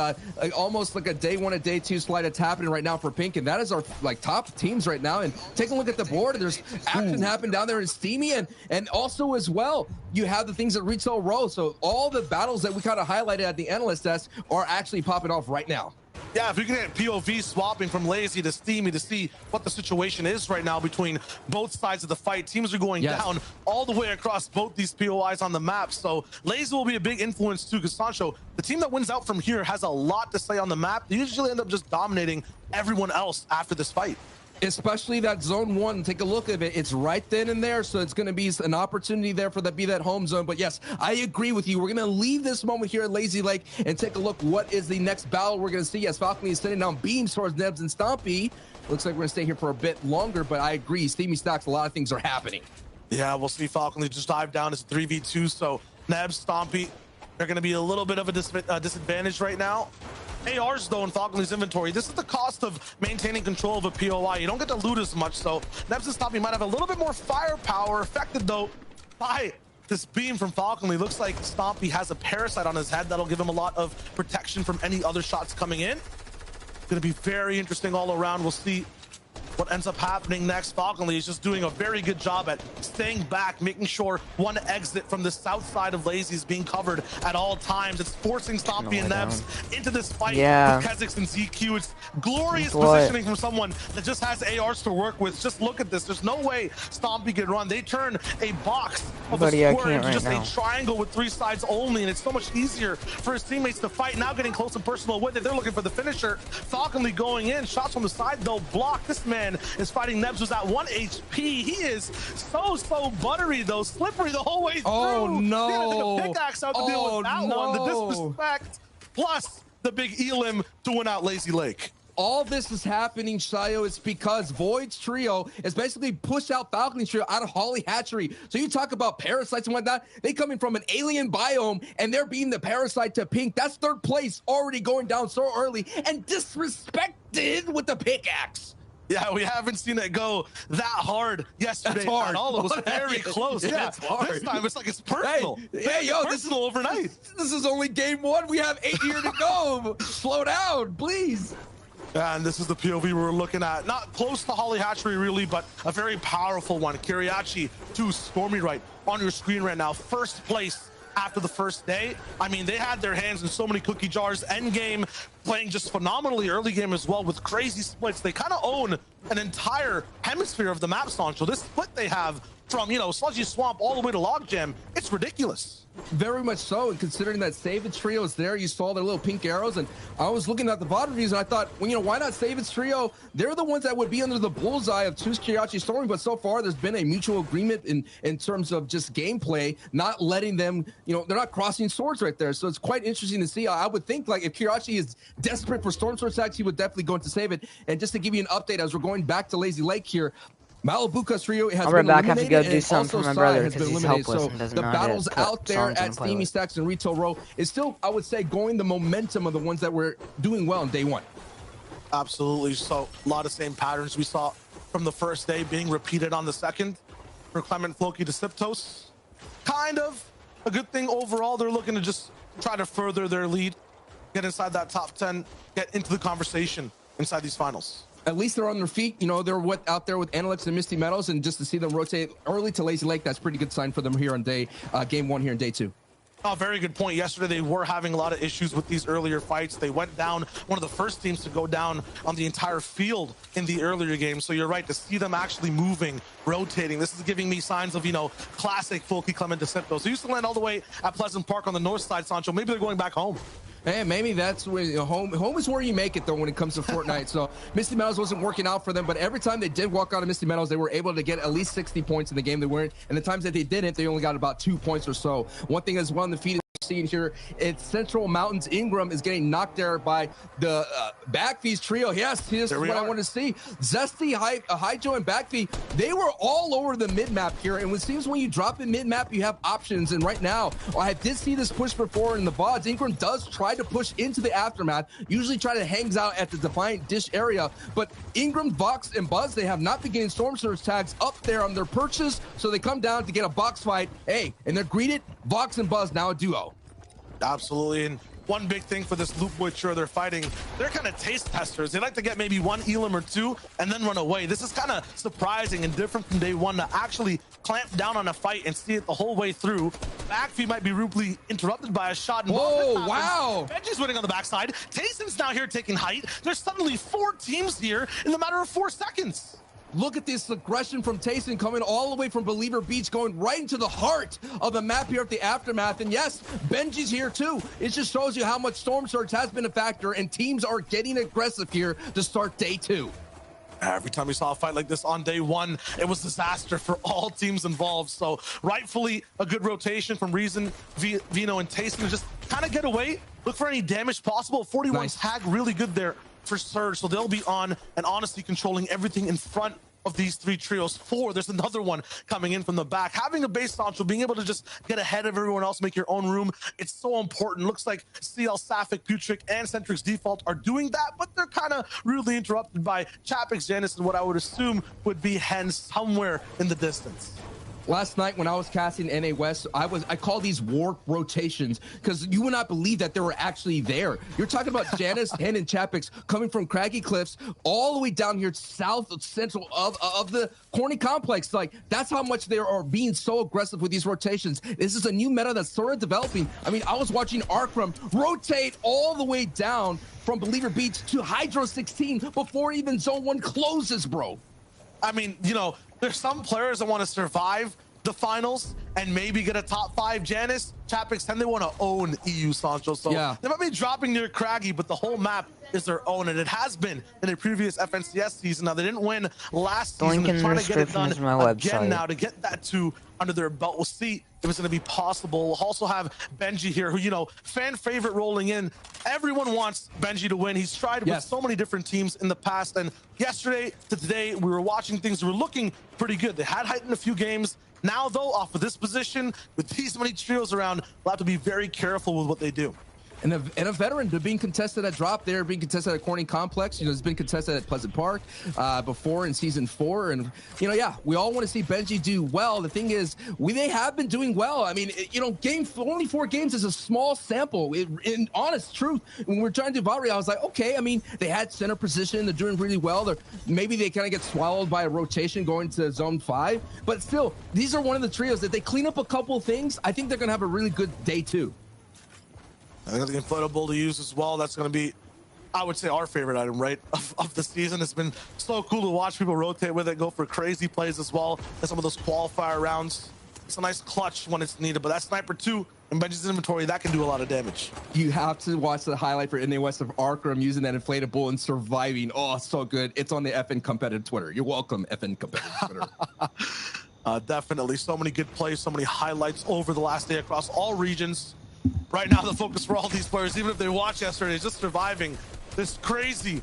almost like a day 1 and day 2 slide that's happening right now for Pink, and that is our like top teams right now. And take a look at the board. There's action happening down there in Steamy, and also as well, you have the things at Retail Row. So all the battles that we kind of highlighted at the analyst desk are actually popping off right now. Yeah, if we can get POV swapping from Lazy to Steamy to see what the situation is right now between both sides of the fight. Teams are going down all the way across both these POIs on the map. So Lazy will be a big influence too, because Sancho, the team that wins out from here, has a lot to say on the map. They usually end up just dominating everyone else after this fight. Especially that zone 1, take a look at it. It's right then and there, so it's going to be an opportunity there for that be that home zone. But yes, I agree with you. We're going to leave this moment here at Lazy Lake and take a look what is the next battle we're going to see as Falcon is sending down beams towards Nebs and Stompy. Looks like we're going to stay here for a bit longer, but I agree. Steamy Stacks, a lot of things are happening. Yeah, we'll see Falcon just dive down as 3v2. So Nebs, Stompy, they're going to be a little bit of a disadvantage right now. ARs though in Falconly's inventory. This is the cost of maintaining control of a POI. You don't get to loot as much, so Nebs and Stompy might have a little bit more firepower, affected though by this beam from Falconly. Looks like Stompy has a parasite on his head that'll give him a lot of protection from any other shots coming in. Gonna be very interesting all around. We'll see what ends up happening next. Falconly is just doing a very good job at staying back, making sure one exit from the south side of Lazy is being covered at all times. It's forcing Stompy and Nebs into this fight with Keswick and ZQ. It's glorious positioning from someone that just has ARs to work with. Just look at this. There's no way Stompy can run. They turn a box of a square into just a triangle with 3 sides only, and it's so much easier for his teammates to fight. Now getting close and personal with it. They're looking for the finisher. Falconly going in. Shots from the side, though, blocked. This man is fighting Nebs, who's at 1 HP. He is so buttery though, slippery the whole way through. Oh no! Yeah, they took a pickaxe out to deal with that one. The disrespect, plus the big elim to win out Lazy Lake. All this is happening, Shayo, is because Void's trio is basically pushed out Falcon's trio out of Holly Hatchery. So you talk about parasites and whatnot, they coming from an alien biome and they're being the parasite to Pink. That's 3rd place, already going down so early and disrespected with the pickaxe. Yeah, we haven't seen it go that hard yesterday at all. It was very close. Yeah, it's hard. This time it's like it's personal. Hey, yo, this is overnight. This is only game 1. We have 8 here to go. Slow down, please. And this is the POV we're looking at. Not close to Holly Hatchery, really, but a very powerful one. Kiriachi to Stormy right on your screen right now. 1st place after the first day. I mean, they had their hands in so many cookie jars. End game playing just phenomenally, early game as well with crazy splits. They kind of own an entire hemisphere of the map, Sancho. This split they have from, you know, Sludgy Swamp all the way to Logjam. It's ridiculous. Very much so, and considering that Savage Trio is there, you saw their little pink arrows, and I was looking at the VOD reviews, and I thought, well, you know, why not Savage Trio? They're the ones that would be under the bullseye of Choose Kirachi Storm, but so far there's been a mutual agreement in terms of just gameplay, not letting them, you know, they're not crossing swords right there, so it's quite interesting to see. I would think, like, if Kirachi is desperate for Storm Sword attacks, he would definitely go into save it. And just to give you an update, as we're going back to Lazy Lake here, Malibuca's Trio has I'll been back. I have to eliminated, go do something for my brother because he's helpless so and doesn't the know how battles to out put there songs on at the Steamy playlist. Stacks and Retail Row is still, I would say, going the momentum of the ones that were doing well in day one. Absolutely. So a lot of same patterns we saw from the first day being repeated on the second. For Clement, Floki to Siptos. Kind of a good thing overall. They're looking to just try to further their lead, get inside that top 10, get into the conversation inside these finals. At least they're on their feet. You know, they're out there with Analyx and Misty Meadows, and just to see them rotate early to Lazy Lake, that's a pretty good sign for them here on game one here in day two. Oh, very good point. Yesterday, they were having a lot of issues with these earlier fights. They went down, one of the first teams to go down on the entire field in the earlier game. So you're right, to see them actually moving, rotating. This is giving me signs of, you know, classic Folky Clement Deceptos. They used to land all the way at Pleasant Park on the north side, Sancho. Maybe they're going back home. Hey, maybe that's where, you know, home is where you make it, though, when it comes to Fortnite. So Misty Meadows wasn't working out for them, but every time they did walk out of Misty Meadows, they were able to get at least 60 points in the game they weren't. And the times that they didn't, they only got about 2 points or so. One thing as well in the feed seeing here, it's Central Mountains. Ingram is getting knocked there by the Backfees trio. Yes, this is what I want to see. Zesty, Hyjo, and Backfee, they were all over the mid-map here. And it seems when you drop in mid-map, you have options. And right now, I did see this push before in the VODs. Ingram does try to push into the Aftermath, usually try to hangs out at the Defiant Dish area. But Ingram, Vox, and Buzz, they have not been getting Storm Surge tags up there on their perches. So they come down to get a box fight. Hey, and they're greeted. Vox and Buzz now a duo. Absolutely. And one big thing for this Loot Boy trio they're fighting, they're kind of taste testers. They like to get maybe one Elam or two and then run away. This is kind of surprising and different from day one to actually clamp down on a fight and see it the whole way through. Backfeed might be rudely interrupted by a shot. And oh, wow. Benji's winning on the backside. Tayson's now here taking height. There's suddenly 4 teams here in the matter of 4 seconds. Look at this aggression from Tayson coming all the way from Believer Beach, going right into the heart of the map here at the Aftermath. And yes, Benji's here too. It just shows you how much Storm Surge has been a factor, and teams are getting aggressive here to start day 2. Every time we saw a fight like this on day 1, it was disaster for all teams involved. So rightfully a good rotation from Reason, Vino, and Tayson to just kind of get away, look for any damage possible. 41 tag really good there for Surge, so they'll be on and honestly controlling everything in front of these 3 trios. 4, there's another one coming in from the back. Having a base launch, being able to just get ahead of everyone else, make your own room, it's so important. Looks like CL, Sapphic, Putric, and Centric's Default are doing that, but they're kind of rudely interrupted by Chapix, Janus, and what I would assume would be Hen somewhere in the distance. Last night when I was casting NA West, I call these warp rotations because you would not believe that they were actually there. You're talking about Janice, Hen, and Chapix coming from Craggy Cliffs all the way down here south of central of the Corny Complex. Like, that's how much they are being so aggressive with these rotations. This is a new meta that's sort of developing. I mean, I was watching Arkram rotate all the way down from Believer Beach to Hydro 16 before even Zone 1 closes, bro. I mean, you know, there's some players that want to survive the finals and maybe get a top 5 Janus, Chapix, and they want to own EU Sancho. So yeah, they might be dropping near Craggy, but the whole map is their own, and it has been in a previous FNCS season. Now, they didn't win last season. They're trying to get it done again now to get that 2 under their belt. We'll see if it's going to be possible. We'll also have Benji here, who, you know, fan favorite rolling in. Everyone wants Benji to win. He's tried with so many different teams in the past, and yesterday to today, we were watching things that were looking pretty good. They had height in a few games. Now, though, off of this position, with these many trios around, we'll have to be very careful with what they do. And a veteran, they're being contested at Drop there, being contested at Corning Complex. You know, it's been contested at Pleasant Park before in Season 4. And, you know, yeah, we all want to see Benji do well. The thing is, they have been doing well. I mean, you know, only 4 games is a small sample. In honest truth, when we're trying to do Valkyrie, I was like, okay, I mean, they had center position. They're doing really well. Maybe they kind of get swallowed by a rotation going to Zone 5. But still, these are one of the trios that they clean up a couple of things. I think they're going to have a really good day, too. I think the inflatable to use as well. That's going to be I would say, our favorite item, right, of the season. It's been so cool to watch people rotate with it, go for crazy plays as well as some of those qualifier rounds. It's a nice clutch when it's needed, but that Sniper 2 in Benji's inventory, that can do a lot of damage. You have to watch the highlight for NA West of Arkham using that inflatable and surviving. Oh, so good. It's on the FN Competitive Twitter. You're welcome, FN Competitive Twitter. Definitely. So many good plays, so many highlights over the last day across all regions. Right now, the focus for all these players, even if they watched yesterday, is just surviving this crazy,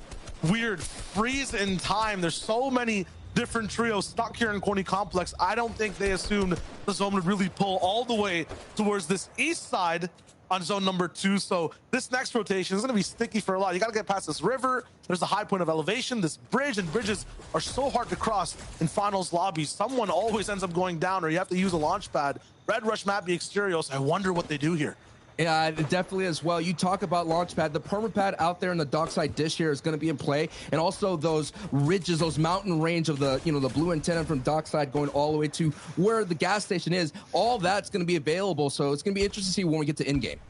weird freeze in time. There's so many different trios stuck here in Corny Complex. I don't think they assumed the zone would really pull all the way towards this east side on zone number 2. So this next rotation is going to be sticky for a lot. You got to get past this river. There's a high point of elevation, this bridge, and bridges are so hard to cross in finals lobbies. Someone always ends up going down, or you have to use a launch pad. Red Rush map the Exteriors. I wonder what they do here. Yeah, definitely as well. You talk about Launchpad. The permapad out there in the dockside dish here is going to be in play, and also those ridges, those mountain range of the, the blue antenna from dockside going all the way to where the gas station is. All that's going to be available, so it's going to be interesting to see when we get to in-game.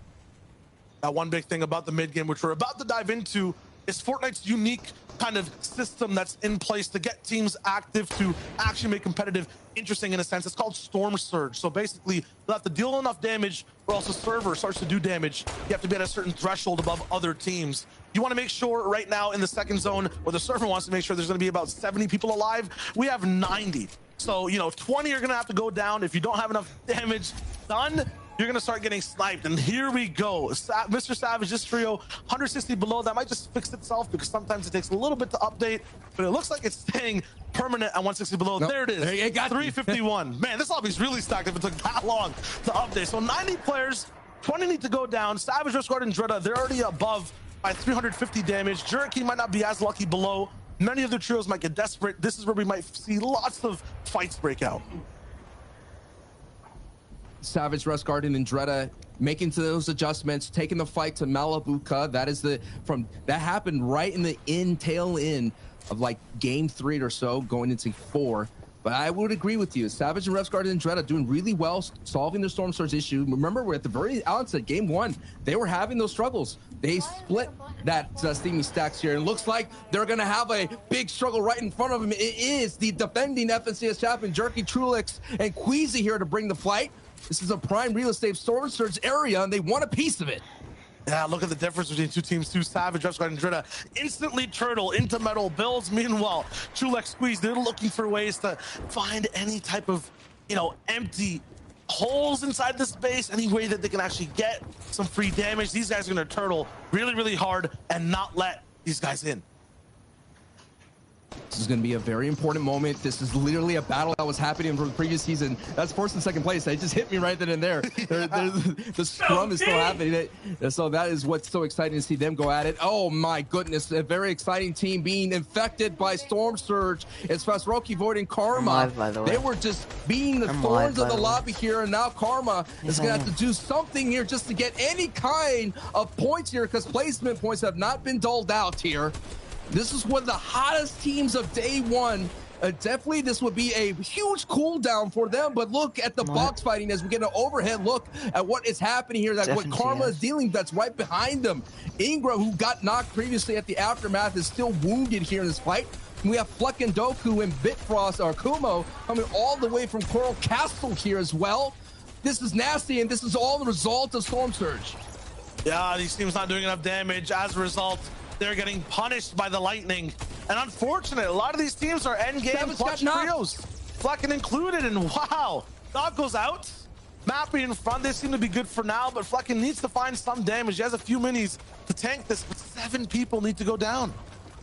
One big thing about the mid-game, which we're about to dive into, is Fortnite's unique kind of system that's in place to get teams active, to actually make competitive interesting in a sense. It's called Storm Surge. So basically, you'll have to deal enough damage or else the server starts to do damage. You have to be at a certain threshold above other teams. You want to make sure right now in the second zone, where the server wants to make sure there's going to be about 70 people alive, we have 90. So, 20 are going to have to go down. If you don't have enough damage done, you're going to start getting sniped. And here we go. Mr. Savage, this trio, 160 below. That might just fix itself because sometimes it takes a little bit to update, but it looks like it's staying permanent at 160 below. Nope. There it is. There you got 351. Man, this lobby's really stacked if it took that long to update. So 90 players, 20 need to go down. Savage, Rift Guard, and Dreda, they're already above by 350 damage. Juriki might not be as lucky below. Many of the trios might get desperate. This is where we might see lots of fights break out. Savage, Rust Garden, and Dreda making those adjustments, taking the fight to Malabuka. That is that happened right in the tail end of like game 3 or so, going into 4. But I would agree with you. Savage and Rust Garden and Dreda doing really well, solving the Storm Surge issue. Remember, we're at the very outset, game 1, they were having those struggles. They split that Steamy Stacks here. And it looks like they're going to have a big struggle right in front of them. It is the defending FNCS champion, Jerky, Trulix, and Queasy here to bring the fight. This is a prime real estate Storm Surge area, and they want a piece of it. Yeah, look at the difference between two teams. Two Savage, Rust Guard, and Dreda instantly turtle into metal builds. Meanwhile, Trulix, Squeeze, they're looking for ways to find any type of, empty holes inside the space, any way that they can actually get some free damage. These guys are going to turtle really, really hard and not let these guys in. This is going to be a very important moment. This is literally a battle that was happening from the previous season. That's first and second place. They just hit me right then and there. The scrum is still happening. So that is what's so exciting to see them go at it. Oh my goodness, a very exciting team being infected by Storm Surge. It's Fasroki, Void, and Karma. I'm live, by the way. They were just being the thorns of the lobby here, and now Karma is going to have to do something here just to get any kind of points here, because placement points have not been doled out here. This is one of the hottest teams of day 1. Definitely this would be a huge cooldown for them, but look at the box fighting as we get an overhead look at what is happening here. That's what Karma is dealing, that's right behind them. Ingra, who got knocked previously at the Aftermath, is still wounded here in this fight. We have Fleck and Doku and Bitfrost, or Kumo, coming all the way from Coral Castle here as well. This is nasty, and this is all the result of Storm Surge. Yeah, these teams not doing enough damage. As a result, they're getting punished by the lightning. And unfortunate, a lot of these teams are endgame clutch trios. Flecken included, and wow. Dog goes out. Mappy in front, they seem to be good for now, but Flecken needs to find some damage. He has a few minis to tank this, but 7 people need to go down.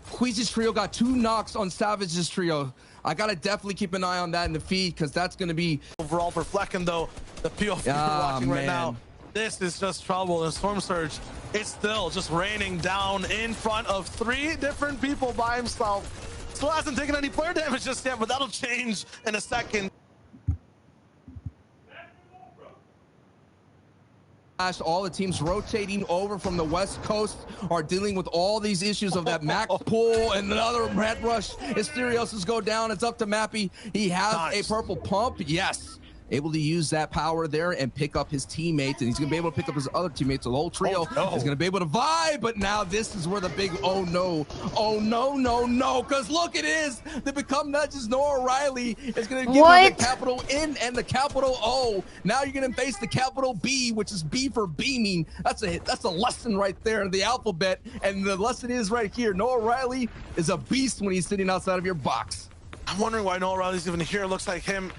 Queasy's trio got 2 knocks on Savage's trio. I gotta definitely keep an eye on that in the feed, because that's gonna be... Overall for Flecken though, the POV we're watching right now, this is just trouble. And Storm Surge, it's still just raining down in front of 3 different people by himself. Still hasn't taken any player damage just yet, but that'll change in a second. All the teams rotating over from the West Coast are dealing with all these issues of that max pull, and another Red Rush. Asterios go down. It's up to Mappy. He has a purple pump. Yes. able to use that power there and pick up his teammates, and he's going to be able to pick up his other teammates. So the whole trio is going to be able to vibe, but now this is where the big oh no, because look, it is. They become not just Noah Riley. It's going to give you the capital N and the capital O. Now you're going to face the capital B, which is B for beaming. That's a lesson right there in the alphabet, and the lesson is right here. Noah Riley is a beast when he's sitting outside of your box. I'm wondering why Noah Riley's even here. It looks like him,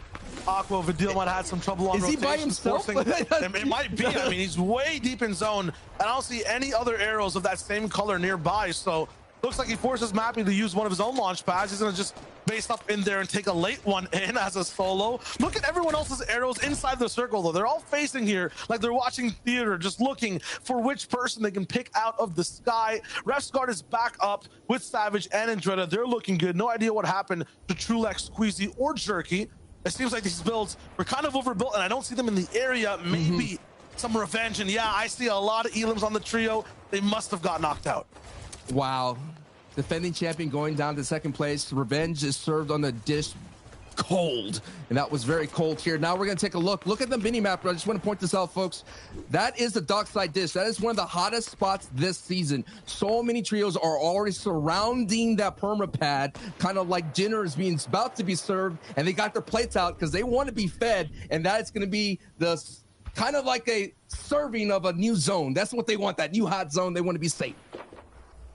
Aqua, Vidil might have had some trouble on rotation. Is he by himself? It might be. I mean, he's way deep in zone. I don't see any other arrows of that same color nearby. So looks like he forces Mappy to use one of his own launch pads. He's going to just base up in there and take a late one in as a solo. Look at everyone else's arrows inside the circle, though. They're all facing here like they're watching theater, just looking for which person they can pick out of the sky. Ref's Guard is back up with Savage and Andretta. They're looking good. No idea what happened to Trulex, Squeezy, or Jerky. It seems like these builds were kind of overbuilt, and I don't see them in the area. Maybe some revenge. And yeah, I see a lot of elims on the trio. They must have got knocked out. Wow. Defending champion going down to second place. Revenge is served on the dish cold, and that was very cold here. Now we're going to take a look at the mini map. I just want to point this out, folks. That is the dockside dish. That is one of the hottest spots this season. So many trios are already surrounding that perma pad, kind of like dinner is being about to be served, and they got their plates out because they want to be fed, and that's going to be the kind of like a serving of a new zone. That's what they want, that new hot zone. They want to be safe.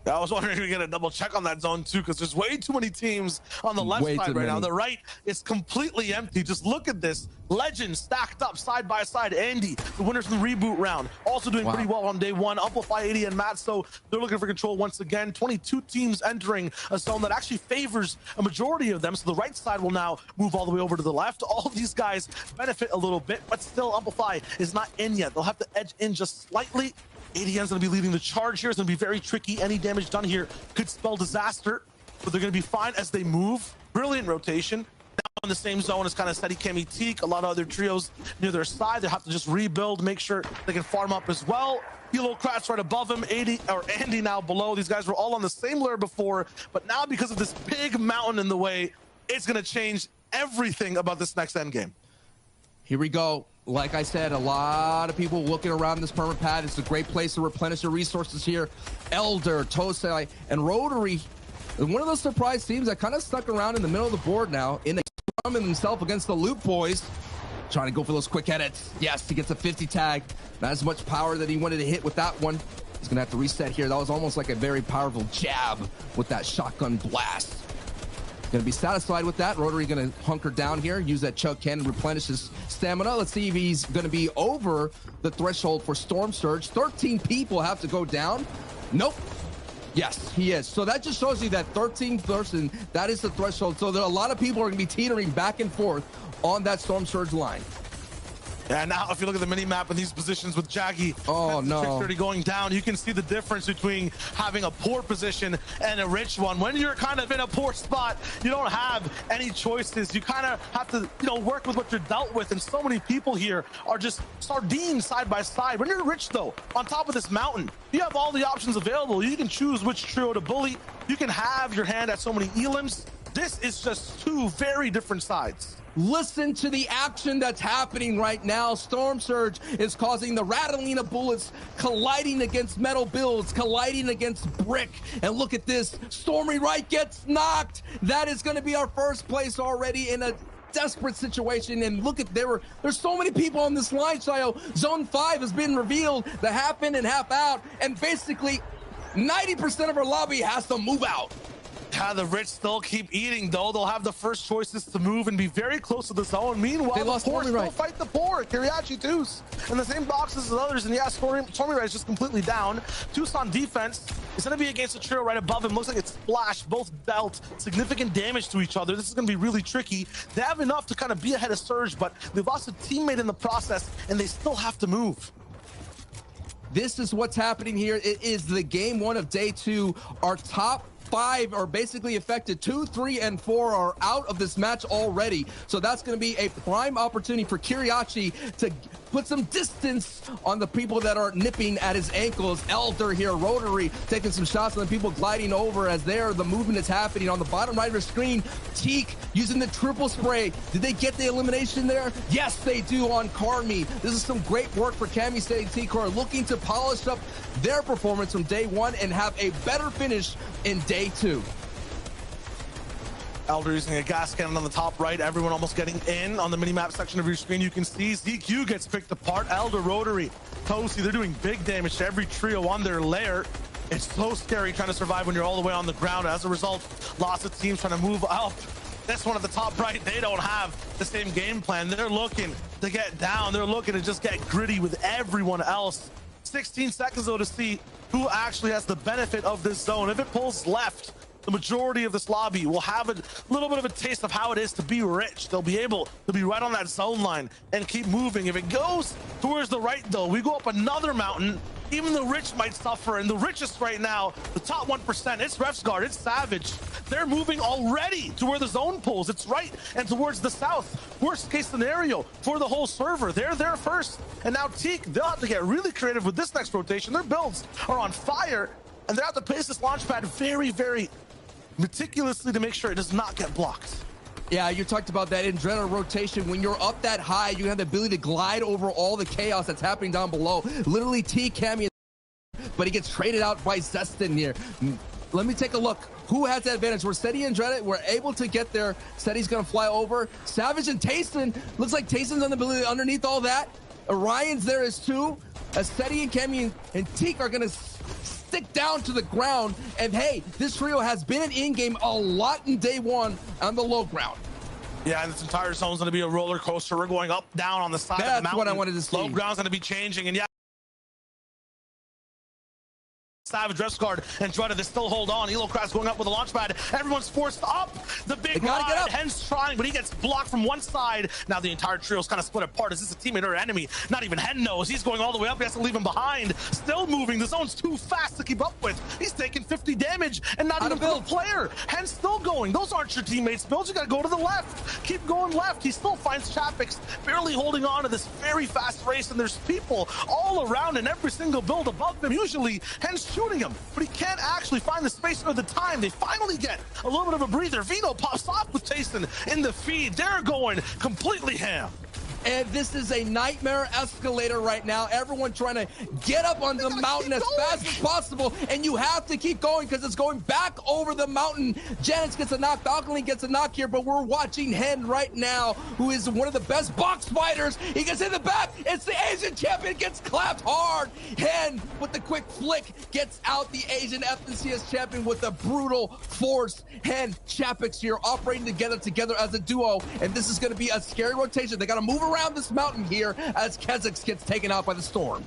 I was wondering if we get a double check on that zone too, because there's way too many teams on the left side right now. The right is completely empty. Just look at this. Legends stacked up side by side. Andy, the winners from the reboot round, also doing pretty well on day one. Amplify 80 and Matt, so they're looking for control once again. 22 teams entering a zone that actually favors a majority of them. So the right side will now move all the way over to the left. All of these guys benefit a little bit, but still Amplify is not in yet. They'll have to edge in just slightly. ADN's going to be leading the charge here. It's going to be very tricky. Any damage done here could spell disaster, but they're going to be fine as they move. Brilliant rotation. Now in the same zone as kind of Steady Kemi Teak. A lot of other trios near their side. They have to just rebuild, make sure they can farm up as well. Elocrat's right above him. Andy now below. These guys were all on the same layer before, but now because of this big mountain in the way, it's going to change everything about this next endgame. Here we go. Like I said, a lot of people looking around this perma pad. It's a great place to replenish your resources here. Elder, Tosai, and Rotary, one of those surprise teams that kind of stuck around in the middle of the board now, in the himself against the Loot Boys. Trying to go for those quick edits. Yes, he gets a 50 tag. Not as much power that he wanted to hit with that one. He's going to have to reset here. That was almost like a very powerful jab with that shotgun blast. Going to be satisfied with that. Rotary going to hunker down here, use that chug cannon, replenish his stamina. Let's see if he's going to be over the threshold for Storm Surge. 13 people have to go down. Nope. Yes, he is. So that just shows you that 13 person, that is the threshold. So there are a lot of people are going to be teetering back and forth on that Storm Surge line. Yeah, now if you look at the mini map in these positions with Jaggy, Trick30 going down, you can see the difference between having a poor position and a rich one. When you're kind of in a poor spot, you don't have any choices. You kind of have to, work with what you're dealt with. And so many people here are just sardines side by side. When you're rich, though, on top of this mountain, you have all the options available. You can choose which trio to bully. You can have your hand at so many elims. This is just two very different sides. Listen to the action that's happening right now. Storm Surge is causing the rattling of bullets, colliding against metal builds, colliding against brick. And look at this. Stormy Right gets knocked. That is going to be our first place already in a desperate situation. And look at there's so many people on this line, Shayo. Zone 5 has been revealed, the half in and half out, and basically 90% of our lobby has to move out. The rich still keep eating, though. They'll have the first choices to move and be very close to the zone. Meanwhile, the poor still fight the poor. Kiriachi Deuce in the same boxes as others. And yeah, Stormy Right is just completely down. Tucson defense is going to be against a trio right above him. Looks like it's Splash. Both dealt significant damage to each other. This is going to be really tricky. They have enough to kind of be ahead of Surge, but they've lost a teammate in the process, and they still have to move. This is what's happening here. It is the game one of day two. Our top 5 are basically affected. 2, 3, and 4 are out of this match already. So that's going to be a prime opportunity for Kiriachi to put some distance on the people that are nipping at his ankles. Elder here, Rotary, taking some shots on the people gliding over as there the movement is happening. On the bottom right of the screen, Teak using the triple spray. Did they get the elimination there? Yes, they do on Karmi. This is some great work for Cami Steady Teak, who are looking to polish up their performance from day 1 and have a better finish in day 2. Elder using a gas cannon on the top right. Everyone almost getting in on the minimap section of your screen. You can see ZQ gets picked apart. Elder, Rotary, Toasty, they're doing big damage to every trio on their lair. It's so scary trying to survive when you're all the way on the ground. As a result, lots of teams trying to move up. This one at the top right, they don't have the same game plan. They're looking to get down. They're looking to just get gritty with everyone else. 16 seconds though to see who actually has the benefit of this zone. If it pulls left, the majority of this lobby will have a little bit of a taste of how it is to be rich. They'll be able to be right on that zone line and keep moving. If it goes towards the right though, we go up another mountain, even the rich might suffer. And the richest right now, the top 1%, it's Refsguard, it's Savage. They're moving already to where the zone pulls. It's right and towards the south. Worst case scenario for the whole server. They're there first. And now Teak, they'll have to get really creative with this next rotation. Their builds are on fire and they're at the pace this launch pad very, very meticulously to make sure it does not get blocked. Yeah, you talked about that Andretta rotation. When you're up that high, you have the ability to glide over all the chaos that's happening down below. Literally Cami, but he gets traded out by Zestin here. Let me take a look. Who has the advantage? We're Steady and Andretta. We're able to get there. Steady's gonna fly over. Savage and Tayson. Looks like Tayson's on the ability underneath all that. Orion's there as too. Steady and Cami and Teak are gonna stick down to the ground. And hey, this trio has been in game a lot in day 1 on the low ground. Yeah, and this entire zone's going to be a roller coaster. We're going up, down on the side of the mountain. That's what I wanted to see. Low ground's going to be changing, and yeah, Savage, Refsguard, and Drutta, they still hold on. Elocrat's going up with a launch pad. Everyone's forced up. The big guy, Hen's trying, but he gets blocked from one side. Now the entire trio's kind of split apart. Is this a teammate or enemy? Not even Hen knows. He's going all the way up. He has to leave him behind. Still moving. The zone's too fast to keep up with. He's taking 50 damage and not even a player. Hen's still going. Those aren't your teammates' builds. You got to go to the left. Keep going left. He still finds Chapix barely holding on to this very fast race, and there's people all around in every single build above him. Usually, Hen's shooting him, but he can't actually find the space or the time. They finally get a little bit of a breather. Vino pops off with Tayson in the feed. They're going completely ham. And this is a nightmare escalator right now. Everyone trying to get up on the mountain as fast as possible. And you have to keep going because it's going back over the mountain. Janus gets a knock. Falconly gets a knock here. But we're watching Hen right now, who is one of the best box fighters. He gets in the back. It's the Asian champion. Gets clapped hard. Hen with the quick flick gets out the Asian FNCS champion with a brutal force. Hen, Chapix here operating together as a duo. And this is going to be a scary rotation. They got to move around this mountain here as Kezix gets taken out by the storm.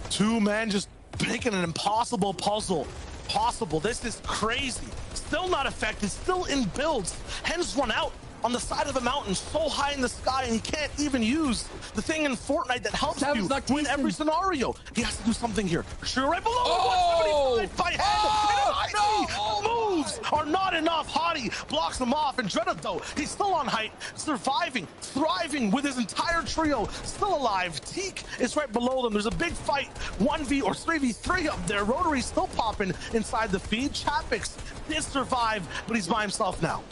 Two men just making an impossible puzzle possible. This is crazy. Still not affected, still in builds. Hen's run out on the side of a mountain so high in the sky, and he can't even use the thing in Fortnite that helps you win every scenario. He has to do something here. Sure, right below 175 by Hen. Moves are not enough. Hottie blocks him off, and Dretta, though, he's still on height, surviving, thriving with his entire trio still alive. Teak is right below them. There's a big fight, 1v or 3v3 up there. Rotary still popping inside the feed. Chapix did survive, but he's by himself now.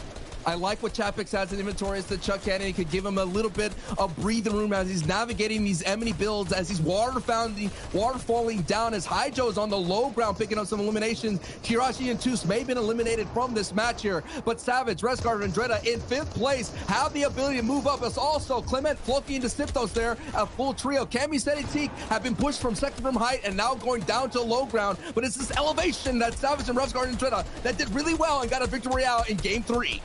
I like what Chapix has in inventory as the Chuck Cannon. He could give him a little bit of breathing room as he's navigating these Emily builds, as he's water falling down, as Haijo is on the low ground picking up some eliminations. Kirashi and Toos may have been eliminated from this match here, but Savage, Refsguard, and Dretta in 5th place have the ability to move up. As also Clement, Floki, and Siftos there, a full trio. Cami Steady Teak have been pushed from second from height and now going down to low ground, but it's this elevation that Savage and Refsguard and Dretta that did really well and got a victory royale in game 3.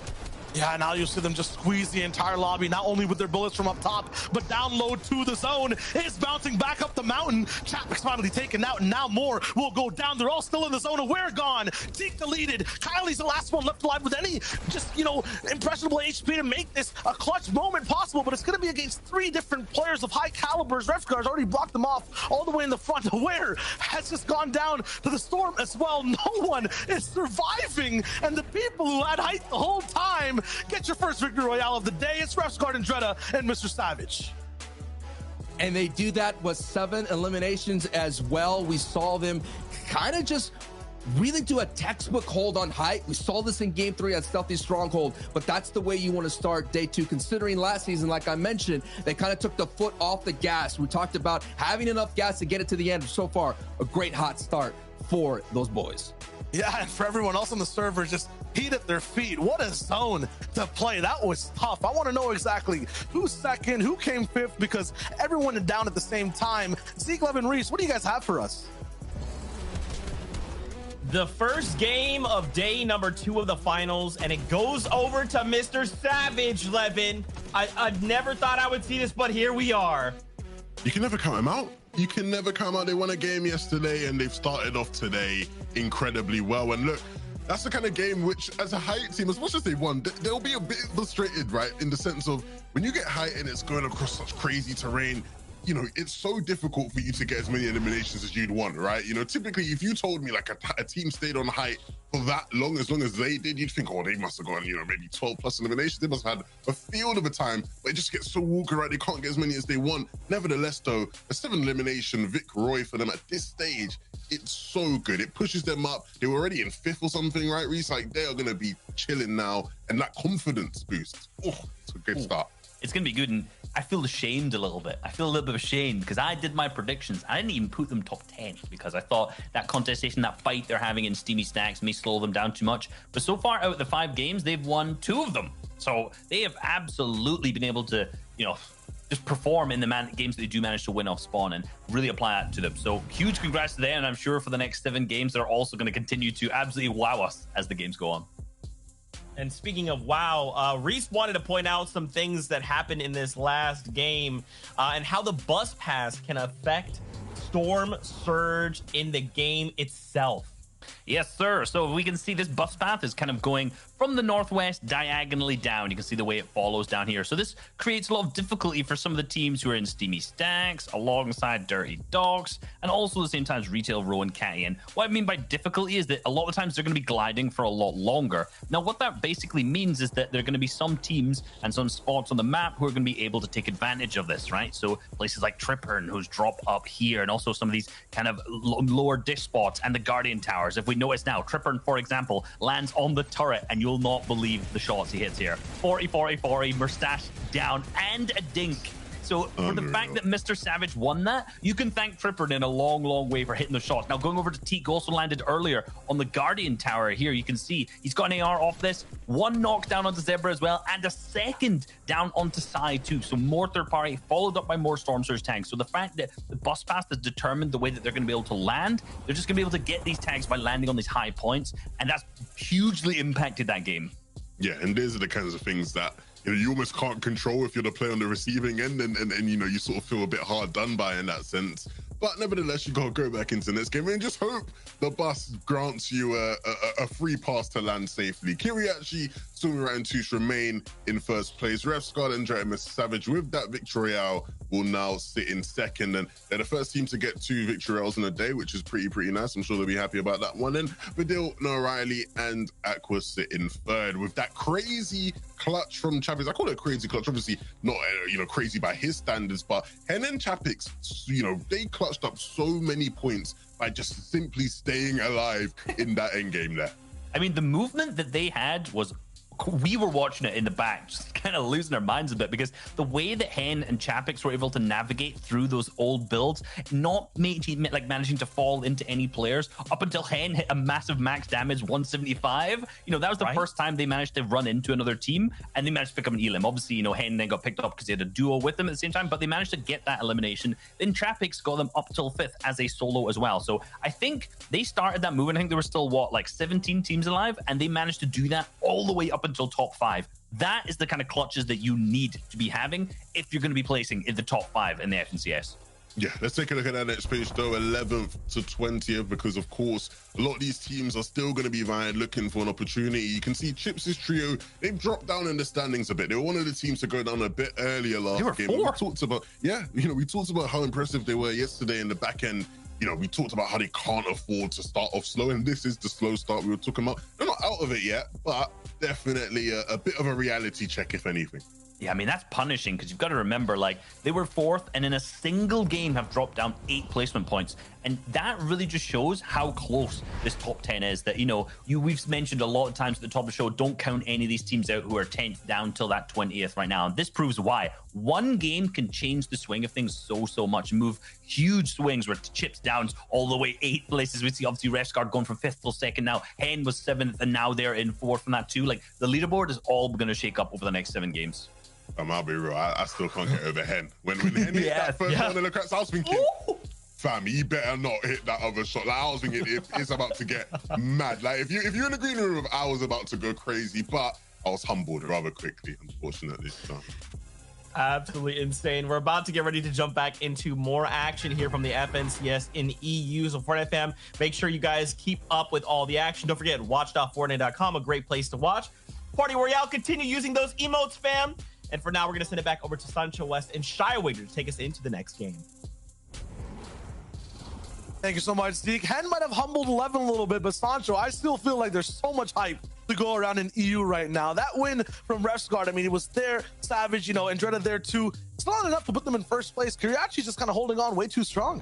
Yeah, now you see them just squeeze the entire lobby, not only with their bullets from up top, but down low to the zone. Is bouncing back up the mountain. Chapek's finally taken out, and now more will go down. They're all still in the zone. Aware gone. Zeke deleted. Kylie's the last one left alive with any just, you know, impressionable HP to make this a clutch moment possible, but it's going to be against 3 different players of high calibers. Refscar's already blocked them off all the way in the front. Aware has just gone down to the storm as well. No one is surviving, and the people who had height the whole time get your first victory royale of the day. It's Refscar and Dreda and Mr. Savage. And they do that with 7 eliminations as well. We saw them kind of just really do a textbook hold on height. We saw this in game 3 at Stealthy Stronghold, but that's the way you want to start day 2, considering last season, like I mentioned, they kind of took the foot off the gas. We talked about having enough gas to get it to the end. So far, a great hot start for those boys. Yeah, and for everyone else on the server, just heat at their feet. What a zone to play. That was tough. I want to know exactly who's second, who came 5th, because everyone is down at the same time. Zeke, Levin, Reese, what do you guys have for us? The first game of day number 2 of the finals, and it goes over to Mr. Savage, Levin. I never thought I would see this, but here we are. You can never count them out. You can never count out. They won a game yesterday, and they've started off today incredibly well. And look, that's the kind of game which, as a height team, as much as they won, they'll be a bit frustrated, right? In the sense of when you get height and it's going across such crazy terrain, you know, it's so difficult for you to get as many eliminations as you'd want, right? You know, typically, if you told me like a team stayed on height for that long as they did, you'd think, oh, they must have gone, you know, maybe 12 plus eliminations. They must have had a field of a time, but it just gets so walk right. They can't get as many as they want. Nevertheless, though, a 7 elimination Vic Roy for them at this stage, it's so good. It pushes them up. They were already in 5th or something, right, Reese? Like, they are going to be chilling now, and that confidence boost. Oh, it's a good start. It's going to be good, and I feel ashamed a little bit. I feel a little bit ashamed because I did my predictions. I didn't even put them top 10 because I thought that contestation, that fight they're having in Steamy Stacks may slow them down too much. But so far out of the 5 games, they've won 2 of them. So they have absolutely been able to, you know, just perform in the games that they do manage to win off spawn and really apply that to them. So huge congrats to them, and I'm sure for the next 7 games, they're also going to continue to absolutely wow us as the games go on. And speaking of wow, Reese wanted to point out some things that happened in this last game and how the bus pass can affect Storm Surge in the game itself. Yes, sir. So we can see this bus path is kind of going from the northwest diagonally down. You can see the way it follows down here. So this creates a lot of difficulty for some of the teams who are in Steamy Stacks, alongside Dirty Dogs, and also at the same time as Retail Row and Catty. And what I mean by difficulty is that a lot of times they're going to be gliding for a lot longer. Now, what that basically means is that there are going to be some teams and some spots on the map who are going to be able to take advantage of this, right? So places like Trippern, who's drop up here, and also some of these kind of lower dish spots and the Guardian Towers. If we notice now, Trippern, for example, lands on the turret, and you'll not believe the shots he hits here. 40, 40, 40, mustache down, and a dink. So for the fact that Mr. Savage won that, you can thank Trippern in a long, long way for hitting the shots. Now, going over to Teak, also landed earlier on the Guardian Tower here. You can see he's got an AR off this. 1 knockdown onto Zebra as well, and a 2nd down onto Psy too. So more third party, followed up by more Storm Surge tanks. So the fact that the bus pass has determined the way that they're going to be able to land, they're just going to be able to get these tags by landing on these high points, and that's hugely impacted that game. Yeah, and these are the kinds of things that you almost can't control if you're the player on the receiving end, and you know, you sort of feel a bit hard done by in that sense. But nevertheless, you gotta go back into this game and just hope the bus grants you a free pass to land safely. Kiriachi, Sumirat, and Touche remain in first place. Refscar and Mr. Savage with that victory royale will now sit in 2nd, and they're the first team to get 2 victory royales in a day, which is pretty nice. I'm sure they'll be happy about that one. And Vidil, O'Reilly, and Aqua sit in 3rd with that crazy clutch from Chapix. I call it a crazy clutch, obviously not crazy by his standards, but Hen and Chapix, they clutched up so many points by just simply staying alive in that end game there. I mean, the movement that they had was, we were watching it in the back, just kind of losing our minds a bit, because the way that Hen and Chapix were able to navigate through those old builds, not managing to fall into any players, up until Hen hit a massive max damage 175. That was the first time they managed to run into another team, and they managed to pick up an Elim. Obviously, Hen then got picked up because they had a duo with them at the same time, but they managed to get that elimination. Then Chapix got them up till 5th as a solo as well. So I think they started that move, and I think there were still, 17 teams alive, and they managed to do that all the way up until top 5 That is the kind of clutches that you need to be having if you're going to be placing in the top 5 in the FNCS. Yeah, let's take a look at that next page though, 11th to 20th, because of course a lot of these teams are still going to be vying, looking for an opportunity. You can see Chips' trio, they've dropped down in the standings a bit. They were one of the teams to go down a bit earlier last game. We talked about, we talked about how impressive they were yesterday in the back end. We talked about how they can't afford to start off slow, and this is the slow start we were talking about. They're not out of it yet, but definitely a bit of a reality check, if anything. Yeah, I mean, that's punishing because you've got to remember, like, they were 4th and in a single game have dropped down 8 placement points. And that really just shows how close this top 10 is. That, we've mentioned a lot of times at the top of the show, don't count any of these teams out who are 10th down till that 20th right now. And this proves why. One game can change the swing of things so much, move huge swings where Chips down all the way 8 places. We see obviously Refsgaard going from 5th till 2nd now. Hen was 7th and now they're in 4th from that too. Like, the leaderboard is all going to shake up over the next 7 games. I'll be real. I still can't get over Hen. When Hen hit that first one in the cracks, I was thinking, fam, he better not hit that other shot. Like, I was thinking it's about to get mad. Like, if you're in the green room, I was about to go crazy, but I was humbled rather quickly, unfortunately. So. Absolutely insane. We're about to get ready to jump back into more action here from the FNCS in EU. So Fortnite fam, make sure you guys keep up with all the action. Don't forget, watch.fortnite.com, a great place to watch. Party Royale, continue using those emotes, fam. And for now, we're going to send it back over to Sancho West and Shywager to take us into the next game. Thank you so much, Zeke. Hen might have humbled 11 a little bit, but Sancho, I still feel like there's so much hype to go around in EU right now. That win from Refsgaard, I mean, it was there. Savage, Andretta there too. It's not enough to put them in first place. Kiriachi's just kind of holding on way too strong.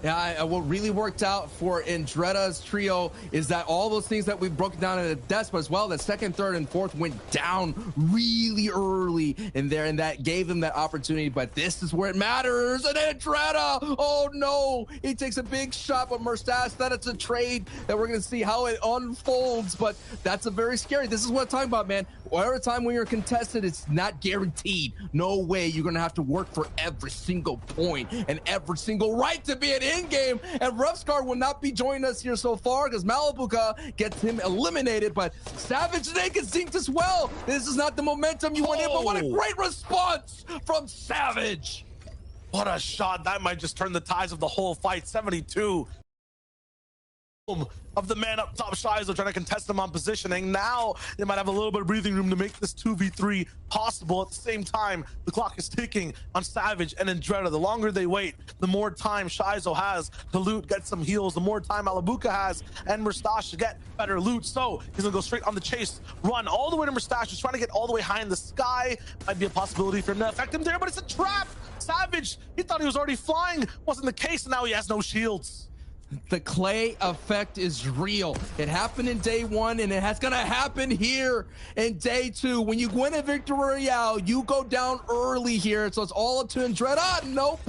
Yeah, what really worked out for Andretta's trio is that all those things that we've broken down in the deaths, but as well, that 2nd, 3rd, and 4th went down really early in there, and that gave them that opportunity. But this is where it matters. And Andretta, oh no, he takes a big shot with Merstash. That it's a trade that we're going to see how it unfolds, but that's a very scary. This is what I'm talking about, man. Every time when you're contested, it's not guaranteed. No way you're going to have to work for every single point and every single right to be an in-game. And Refsgaard will not be joining us here so far because Malabuka gets him eliminated, but Savage naked synced as well. This is not the momentum you want in, but what a great response from Savage. What a shot. That might just turn the tides of the whole fight. 72 of the man up top. Shizo trying to contest them on positioning. Now they might have a little bit of breathing room to make this 2v3 possible. At the same time, the clock is ticking on Savage and Andretta. The longer they wait, the more time Shizo has to loot, get some heals, the more time Malabuka has and Merstash to get better loot. So he's gonna go straight on the chase, run all the way to Merstash. He's trying to get all the way high in the sky. Might be a possibility for him to affect him there, but it's a trap. Savage, he thought he was already flying. Wasn't the case, and now he has no shields. The clay effect is real. It happened in day 1, and it has gonna happen here in day 2. When you win a victory royale, you go down early here, so it's all up to Andretta. Nope.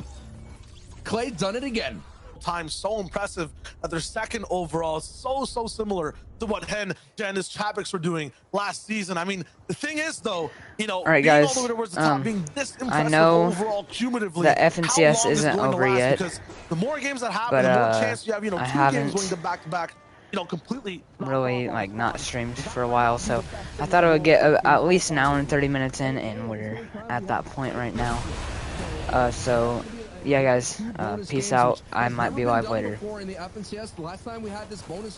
Clay done it again. Time so impressive that their 2nd overall is so similar to what Hen, Janus, Chapix were doing last season. I mean, the thing is though, all right, guys, all the way towards the top, being this impressive I know overall cumulatively, the FNCS isn't over yet, because the more games that happen, the more chance you have, 2 games going to back-to-back, completely really not streamed for a while, so I thought I would get at least an hour and 30 minutes in, and we're at that point right now. So yeah, guys, peace out. I might be live later. In the FNCS, the last time we had this bonus